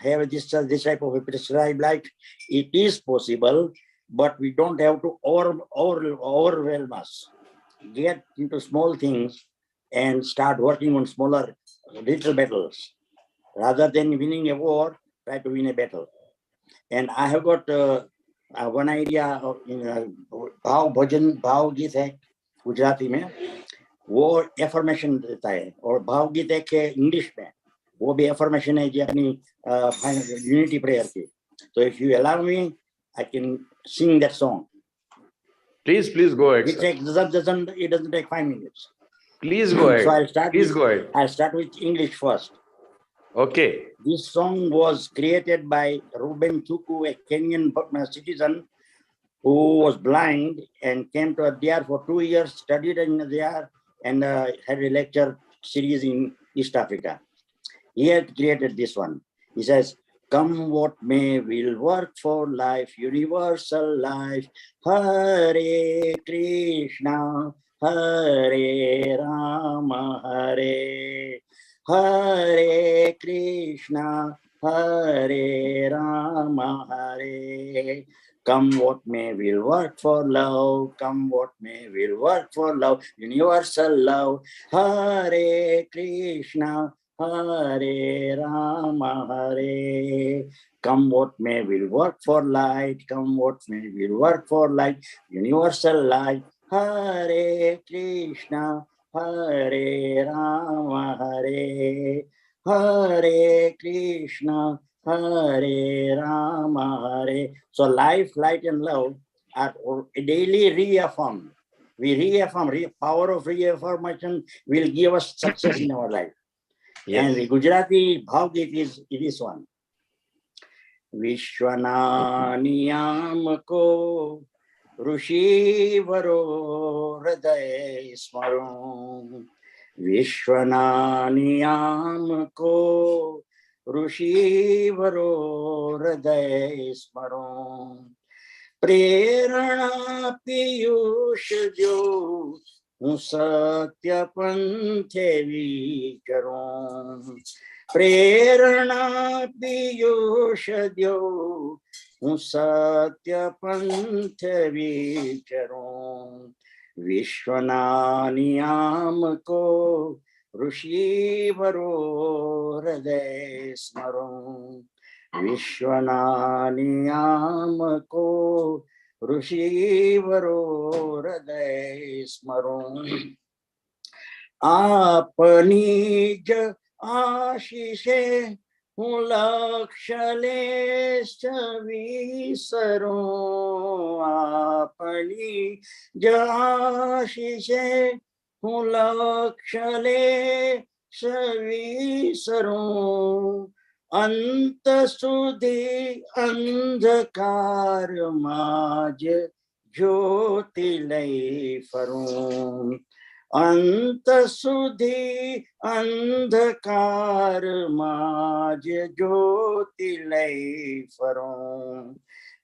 have this type of a prescribed life. It is possible, but we don't have to overwhelm us. Get into small things and start working on smaller little battles. Rather than winning a war, try to win a battle. And I have got one idea of भाव भजन भाव गीत है गुजराती में, वो affirmation देता है, और भाव गीत एक है इंग्लिश में, वो भी एफर्मेशन है जी अपनी यूनिटी प्रेयर की. So if you allow me, I can sing that song. Please go ahead. It doesn't take 5 minutes. Please go ahead. So I'll start. Go ahead. I'll start with English first. Okay. This song was created by Ruben Chuku, a Kenyan citizen who was blind and came to DR for 2 years, studied in DR, and had a lecture series in East Africa. He had created this one. He says, "Come what may, we'll work for life, universal life. Hare Krishna, Hare Rama, Hare Krishna, Hare Rama, Hare. Come what may, we'll work for love. Come what may, we'll work for love. Universal love. Hare Krishna, Hare Rama, Hare. Come what may, we'll work for light. Come what may, we'll work for light. Universal light. Hare Krishna, Hare Rama, Hare. Hare Krishna, Hare Rama, Hare. So life, light, and love are daily reaffirmed. We reaffirm. Power of reaffirmation will give us success in our life. Yes. And the Gujarati Bhav Git is this one. Vishwana niyam ko ऋषि वरो हृदय स्मरो. विश्वना नियाम को ऋषि वरो हृदय स्मरो. प्रेरणा पीयूष जो हूँ सत्य पंथे विचरो. प्रेरणा पीयूष जो हूँ सत्य पंथ विचरो. विश्वना नियाम को ऋषि वरो हृदय स्मरो. विश्वना नियाम को ऋषि वरो हृदय स्मरो. आपनी ज आशीषे हूँ लक्ष्य लेश विसरो. आपनी ज आशीषे हूँ लक्ष्य लेश विसरो. अंत सुधी अंधकार माज ज्योति लय फरो. अंत सुधी अंधकार माज ज्योति लय फरो.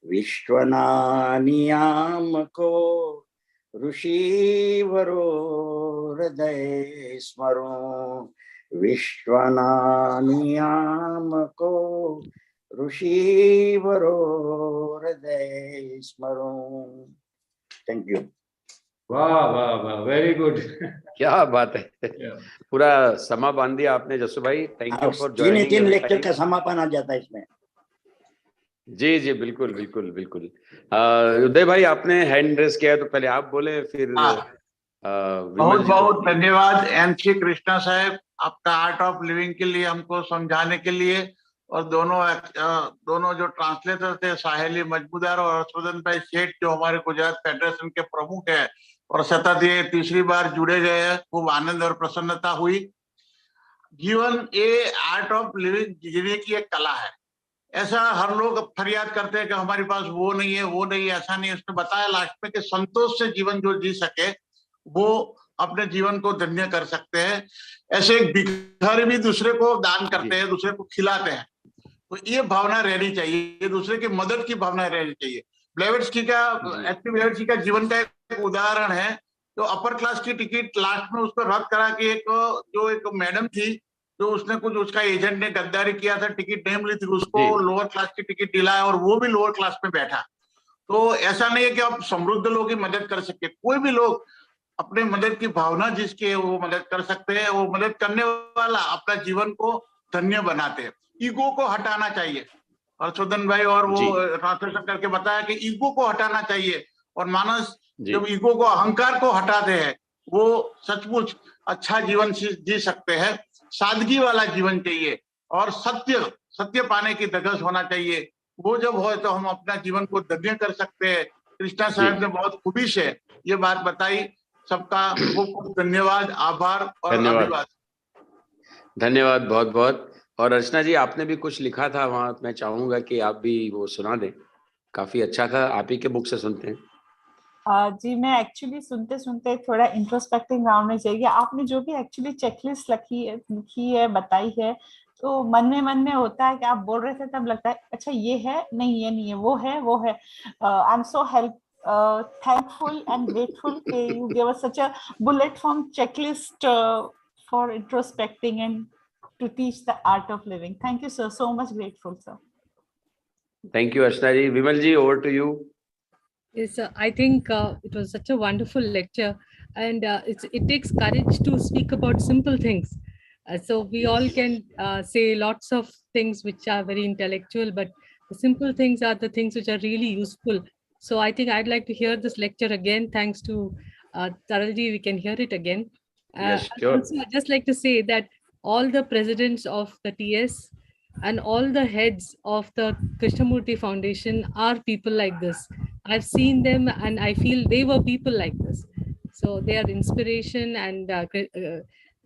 विश्वना नियाम को ऋषि वरो हृदय स्मरो. विश्वना नियाम को ऋषि वरो हृदय स्मरो. Thank you. वाह वाह वाह, वेरी गुड. क्या बात है. पूरा समा बांध दिया आपने जसू भाई. Thank you for joining. 3 lecture का समापन आ जाता है इसमें. जी जी बिल्कुल बिल्कुल बिल्कुल. उदय भाई आपने हैंड रेस किया, तो पहले आप बोले, फिर बहुत बहुत धन्यवाद एनसी कृष्णा साहब, आपका आर्ट ऑफ लिविंग के लिए हमको समझाने के लिए. और दोनों जो ट्रांसलेटर थे, साहेली मजमूदार और हर्षवर्धन भाई शेठ, जो हमारे गुजरात फेडरेशन के प्रमुख है और सतत ये तीसरी बार जुड़े गए हैं, खूब आनंद और प्रसन्नता हुई. जीवन ये आर्ट ऑफ लिविंग जीने की एक कला है. ऐसा हर लोग फरियाद करते हैं कि हमारे पास वो नहीं है, वो नहीं है. ऐसा नहीं है. उसने बताया लास्ट में कि संतोष से जीवन जो जी सके वो अपने जीवन को धन्य कर सकते हैं। ऐसे एक भिखारी भी दूसरे को दान करते हैं, दूसरे को खिलाते हैं। तो ये भावना रहनी चाहिए, दूसरे की मदद की भावना रहनी चाहिए। ब्लेवेट्स्की का ब्लेवेट्स्की का जीवन का एक उदाहरण है। तो अपर क्लास की टिकट लास्ट में उसको रद्द करा के एक मैडम थी, तो उसने कुछ, उसका एजेंट ने गद्दारी किया था, टिकट नहीं मिली थी, उसको लोअर क्लास की टिकट दिलाया और वो भी लोअर क्लास में बैठा। तो ऐसा नहीं है कि आप समृद्ध लोग ही मदद कर सकते, कोई भी लोग अपने मदद की भावना जिसकी है वो मदद कर सकते हैं। वो मदद करने वाला अपना जीवन को धन्य बनाते हैं। ईगो को हटाना चाहिए, हर्षवर्धन भाई और वो ट्रांसलेशन करके बताया कि ईगो को हटाना चाहिए। और मानस जब ईगो को, अहंकार को हटाते हैं, वो सचमुच अच्छा जीवन जी सकते हैं। सादगी वाला जीवन चाहिए और सत्य पाने की धगस होना चाहिए। वो जब हो तो हम अपना जीवन को धन्य कर सकते हैं। कृष्णा साहब ने बहुत खूबी से ये बात बताई। सबका खूब खूब धन्यवाद, आभार और अभिवादन। धन्यवाद बहुत बहुत। और अर्चना जी, आपने भी कुछ लिखा था वहां, मैं चाहूंगा कि आप भी वो सुना दें। काफी अच्छा था, आप ही के बुक से सुनते हैं। जी, मैं एक्चुअली सुनते सुनते थोड़ा इंट्रोस्पेक्टिंग राउंड में चाहिए। आपने जो भी एक्चुअली चेकलिस्ट लिखी है बताई है, तो मन में होता है कि आप बोल रहे थे तब लगता है अच्छा ये है, नहीं ये नहीं है, वो है। I am so thankful and grateful that you gave us such a bullet form checklist for introspecting and to teach the art of living. Thank you, sir. So much grateful, sir. Thank you, Archana ji. Vimal ji, over to you. Yes, I think it was such a wonderful lecture, and it takes courage to speak about simple things. So we all can say lots of things which are very intellectual, but the simple things are the things which are really useful. So I think I'd like to hear this lecture again. Thanks to TARAL ji, we can hear it again. Yes, sure. Also, I'd just like to say that all the presidents of the TS and all the heads of the Krishnamurti Foundation are people like this. I've seen them and I feel they were people like this. So they are inspiration, and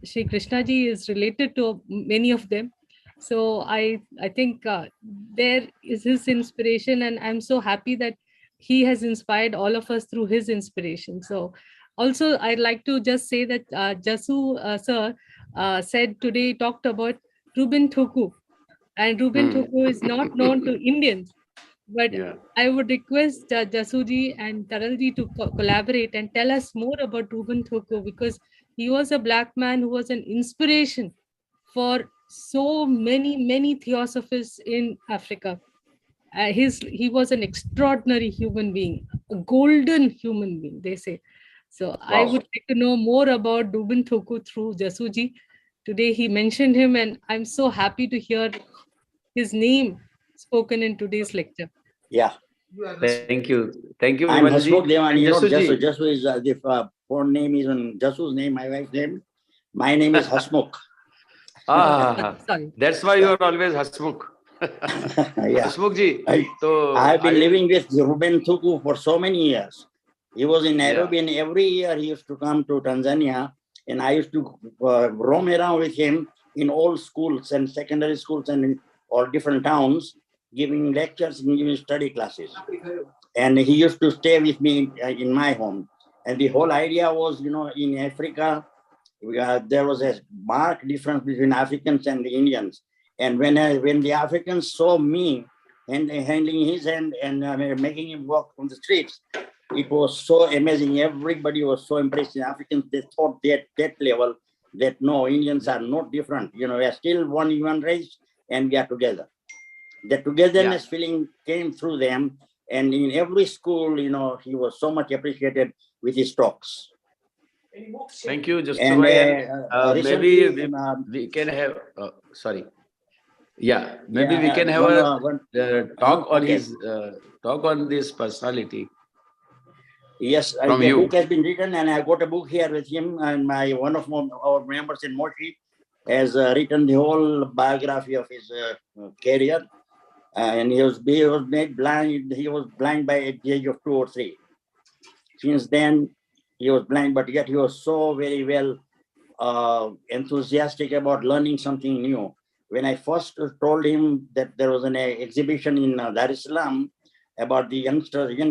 Shri Krishna ji is related to many of them. So I think there is his inspiration, and I'm so happy that he has inspired all of us through his inspiration. So also I'd like to just say that Jasu sir said today, talked about Ruben Thuku, and Ruben Thuku is not known to Indians. But I would request Jasuji and Taralji to collaborate and tell us more about Ruben Thuku, because he was a black man who was an inspiration for so many theosophists in Africa. He was an extraordinary human being, a golden human being, they say. So wow. I would like to know more about Ruben Thuku through Jasuji. Today he mentioned him, and I'm so happy to hear his name spoken in today's lecture. Yeah. Thank you. Thank you, I'm Vimalji. Hasmukh Devani. You know, Jasuji. Jasu is the phone name is on Jasu's name, my wife's name. My name is Hasmukh. Sorry. That's why you are always Hasmukh. Yeah. Hasmukh ji. I have been living with Ruben Thuku for so many years. He was in Nairobi, and every year he used to come to Tanzania, and I used to roam around with him in all schools and secondary schools and in all different towns, giving lectures and giving study classes. And he used to stay with me in my home. And the whole idea was, you know, in Africa, there was a marked difference between Africans and the Indians. And when the Africans saw me handling his hand and making him walk on the streets, it was so amazing. Everybody was so impressed. The Africans, they thought that level that no, Indians are not different. You know, we are still one human race and we are together. The togetherness feeling came through them. And in every school, you know, he was so much appreciated with his talks. Thank you, just and maybe we can have. Sorry. Yeah, maybe we can have a talk on his talk on this personality. Yes, the book has been written, and I got a book here with him. And one of our members in MODERATOR has written the whole biography of his career. And he was made blind. He was blind by the age of 2 or 3. Since then, he was blind, but yet he was so very well enthusiastic about learning something new. When I first told him that there was an exhibition in Dar es Salaam about the young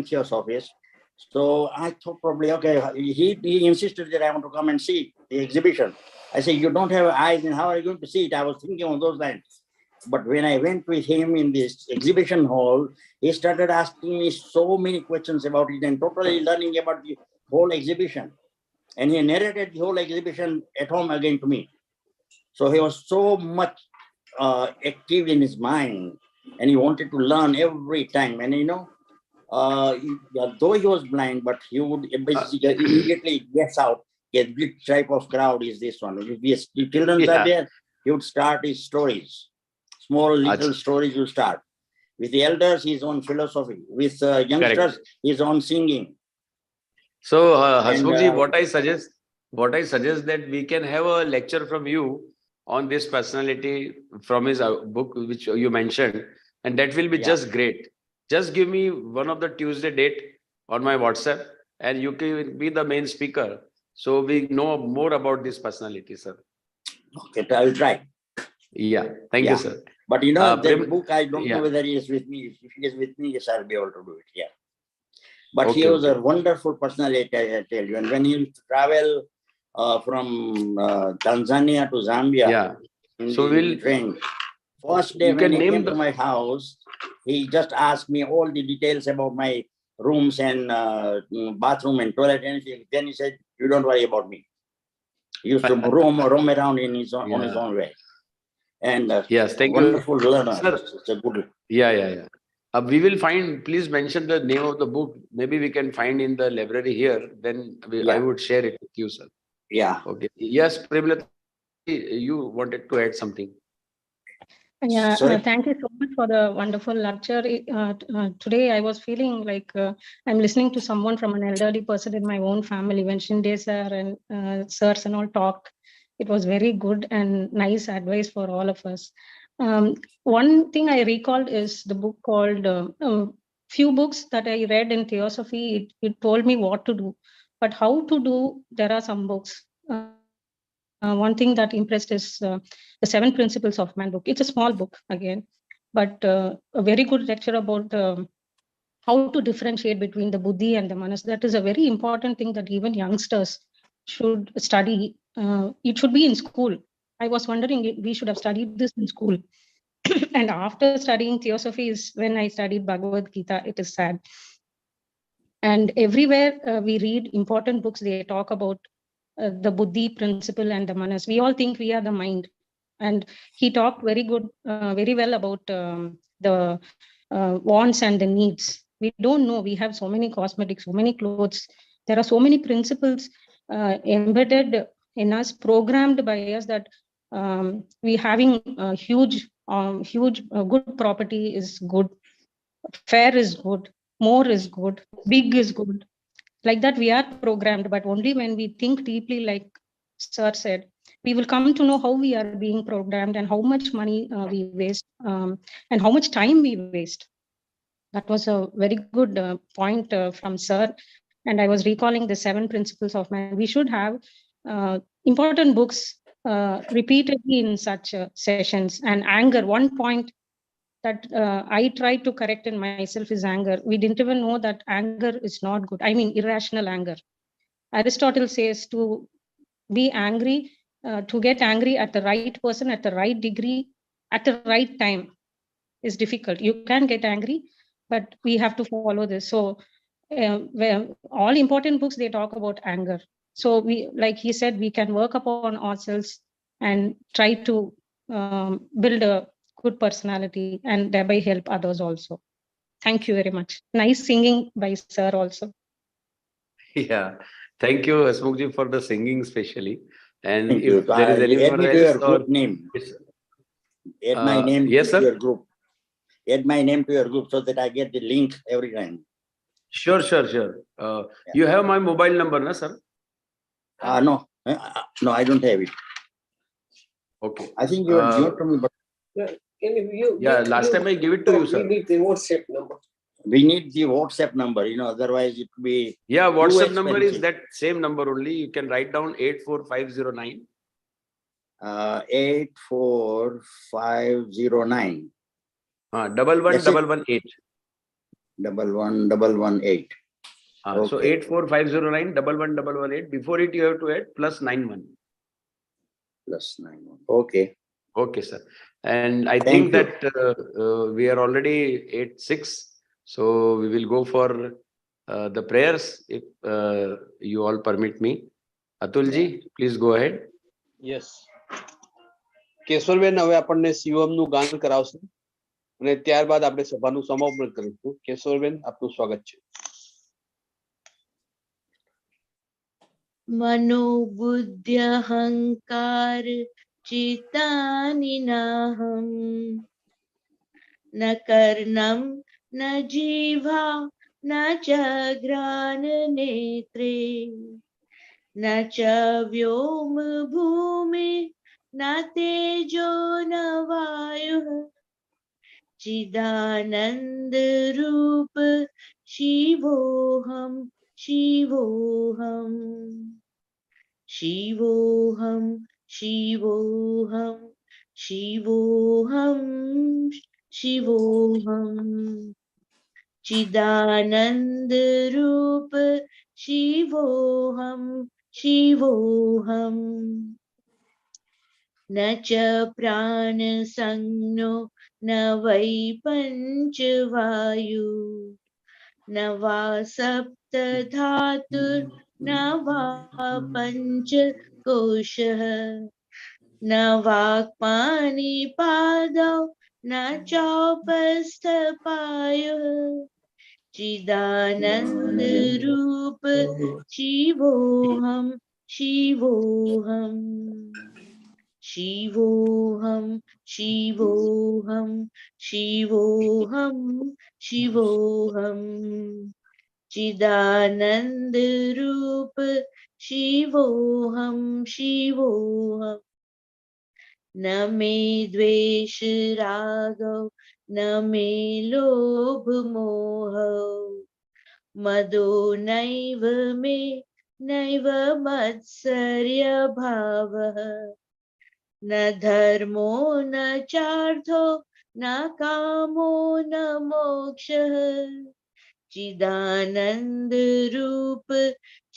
theosophists, So I thought probably, okay, he insisted that I want to come and see the exhibition. I said, you don't have eyes, and how are you going to see it? I was thinking on those lines. But when I went with him in this exhibition hall, he started asking me so many questions about it and totally learning about the whole exhibition. And he narrated the whole exhibition at home again to me. So he was so much active in his mind, and he wanted to learn every time. And though he was blind, but he would basically immediately guess out which type of crowd is this one. If the children are there, he would start his stories. Small little stories you start. With the elders, his own philosophy. With youngsters, his own singing. So, Hasmukhji, what I suggest that we can have a lecture from you on this personality from his book, which you mentioned, and that will be just great. Just give me one of the Tuesday date on my WhatsApp, and you can be the main speaker. So we know more about this personality, sir. Okay, I will try. Yeah, thank you, sir. But the book, I don't know whether he is with me. If he is with me, yes, I'll be able to do it. Yeah. But he was a wonderful personality, I tell you. And when he travel from Tanzania to Zambia, so we'll train. First day when he came to my house, he just asked me all the details about my rooms and bathroom and toilet and anything. Then he said, "You don't worry about me." He used to roam around in his on his own way. And yes, thank wonderful you, learner. Sir. It's a good. Yeah. We will find. Please mention the name of the book. Maybe we can find in the library here. Then I would share it with you, sir. Yeah. Okay. Yes, Premlata, you wanted to add something. Yeah, thank you so much for the wonderful lecture. Today I was feeling like I'm listening to someone from an elderly person in my own family when Shinde sir and sirs and all talk. It was very good and nice advice for all of us. One thing I recalled is the book called few books that I read in theosophy. It told me what to do, but how to do, there are some books. One thing that impressed is the 7 Principles of Man book. It's a small book again, but a very good lecture about how to differentiate between the buddhi and the manas. That is a very important thing that even youngsters should study. It should be in school. I was wondering if we should have studied this in school. And after studying theosophy is when I studied Bhagavad Gita. It is sad. And everywhere we read important books, they talk about the buddhi principle and the manas. We all think we are the mind, and he talked very well about the wants and the needs. We don't know. We have so many cosmetics, so many clothes. There are so many principles embedded in us, programmed by us, that we having huge good property is good, fair is good, more is good, big is good. Like that we are programmed, but only when we think deeply, like sir said, we will come to know how we are being programmed and how much money we waste and how much time we waste. That was a very good point from sir. And I was recalling the 7 Principles of Man. We should have important books repeatedly in such sessions. And anger, one point that I try to correct in myself is anger. We didn't even know that anger is not good. I mean, irrational anger. Aristotle says to be angry, to get angry at the right person, at the right degree, at the right time is difficult. You can get angry, but we have to follow this. So all important books, they talk about anger. So we, like he said, we can work upon ourselves and try to build a good personality and thereby help others also. Thank you very much. Nice singing by sir also. Yeah, thank you, Hasmukhji, for the singing especially. And Thank if you. there is anyone Add me to else, your group name. Add my name yes, to sir? your group. Add my name to your group so that I get the link every time. Sure. You have my mobile number, na, sir? No, I don't have it. Okay. I think you are to me, but last time I gave it to you, sir. We need the WhatsApp number. We need the WhatsApp number, otherwise it will be. Yeah, WhatsApp number is that same number only. You can write down 84509. 84509. 11118. 11118. So Okay. 84509 11118. Before it, you have to add +91. +91. Okay. Okay, sir. And I Thank think that we are already 8:06. So we will go for the prayers if you all permit me. Atulji, please go ahead. Yes Keshavarben હવે આપણને શિવમ નું ગાન કરાવશે અને ત્યારબાદ આપણે સભાનું સમાપન કરીશું. કેશવરબેન, આપનું સ્વાગત છે. मनोबुद्ध्यहंकार चित्तानि नाहम् न कर्णं न जीवा न च घ्राणनेत्रे न च व्योम भूमि न तेजो न वायुः चिदानंद रूप शिवोऽहं शिवोऽहं शिवोऽहं शिवोऽहं शिवोऽहं शिवोऽहं चिदानंद रूप शिवोऽहं शिवोऽहं न च प्राणसंज्ञो न वै पञ्चवायु न वा सप्तधातुर्न वा पञ्चकोशः न वाक्पाणिपादौ न चौपस्थपायुः चिदानन्दरूप शिवोऽहं शिवोऽहं शिवोऽहं शिवोऽहं शिवोऽहं शिवोऽहं चिदानन्दरूप शिवोऽहं शिवोऽहं न मे द्वेषरागौ न मे लोभमोहौ मदो नैव मे नैव मत्सर्यभावः न धर्मो न चार्थो न कामो न मोक्षः चिदानन्दरूप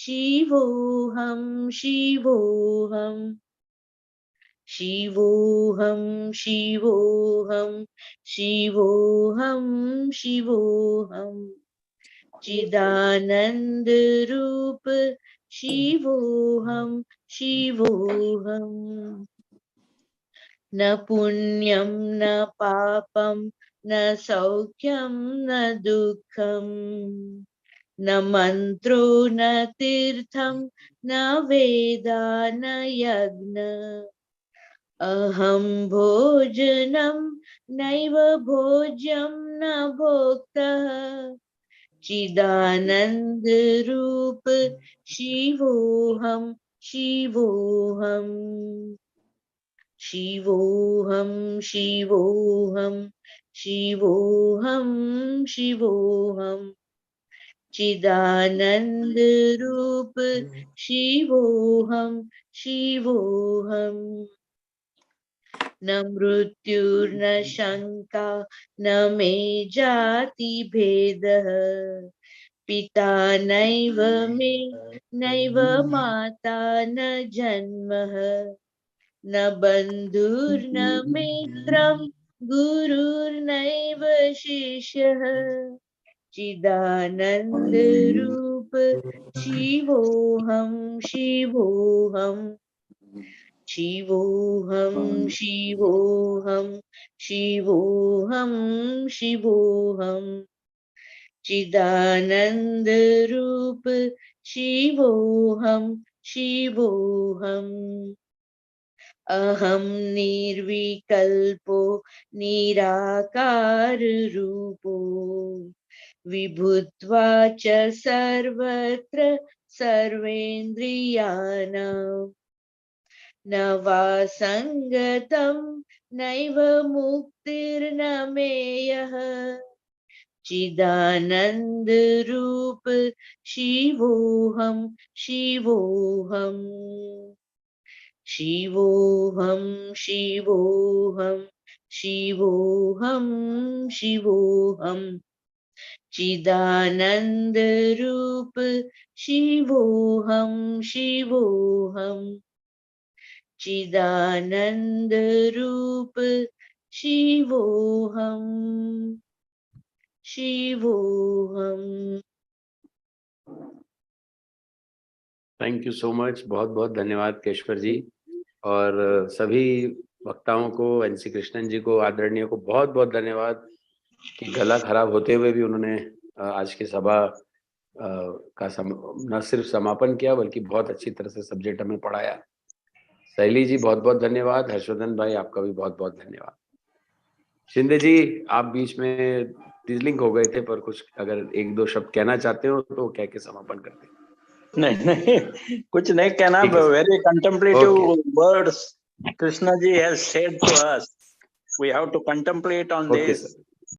शिवोऽहं शिवोऽहं शिवोऽहं शिवोऽहं शिवोऽहं शिवोऽहं चिदानन्दरूप शिवोऽहं शिवोऽहं न पुण्यं न पापं न सौख्यं न दुःखं न मन्त्रो न तीर्थं न वेदा न यज्ञ अहं भोजनं नैव भोज्यं न भोक्तः चिदानन्दरूप शिवोऽहं शिवोऽहं शिवोऽहं शिवोऽहं शिवोऽहं शिवोऽहं चिदानन्दरूप शिवोऽहं शिवोऽहं न मृत्युर्न शङ्का न मे जातिभेदः पिता नैव मे नैव माता न जन्मः न बन्धुर्न मित्रं गुरुर्नैव शिष्यः चिदानन्दरूप शिवोऽहं शिवोऽहं शिवोऽहं शिवोऽहं शिवोऽहं शिवोऽहं चिदानन्दरूप शिवोऽहं शिवोऽहम् अहं निर्विकल्पो निराकाररूपो विभुत्वा च सर्वत्र सर्वेन्द्रियाणां न वा सङ्गतं नैव मुक्तिर्न मेयः चिदानन्दरूप शिवोऽहं शिवोऽहम् शिवोऽहं शिवोऽहं शिवोऽहं शिवोऽहं चिदानंद रूप शिवोहम शिवोहम चिदानंद रूप शिवोहम शिवोहम। थैंक यू सो मच, बहुत बहुत धन्यवाद केशवर जी, और सभी वक्ताओं को, एनसी कृष्णन जी को, आदरणीय को बहुत बहुत धन्यवाद कि गला खराब होते हुए भी उन्होंने आज की सभा का न सिर्फ समापन किया बल्कि बहुत अच्छी तरह से सब्जेक्ट हमें पढ़ाया। सहेली जी बहुत बहुत धन्यवाद। हर्षवर्धन भाई आपका भी बहुत बहुत धन्यवाद। शिंदे जी आप बीच में डिजलिंग हो गए थे, पर कुछ अगर एक दो शब्द कहना चाहते हो तो कह के समापन करते हैं। नहीं कुछ नहीं कहना। Very contemplative words Krishna ji has said to us, we have to contemplate on this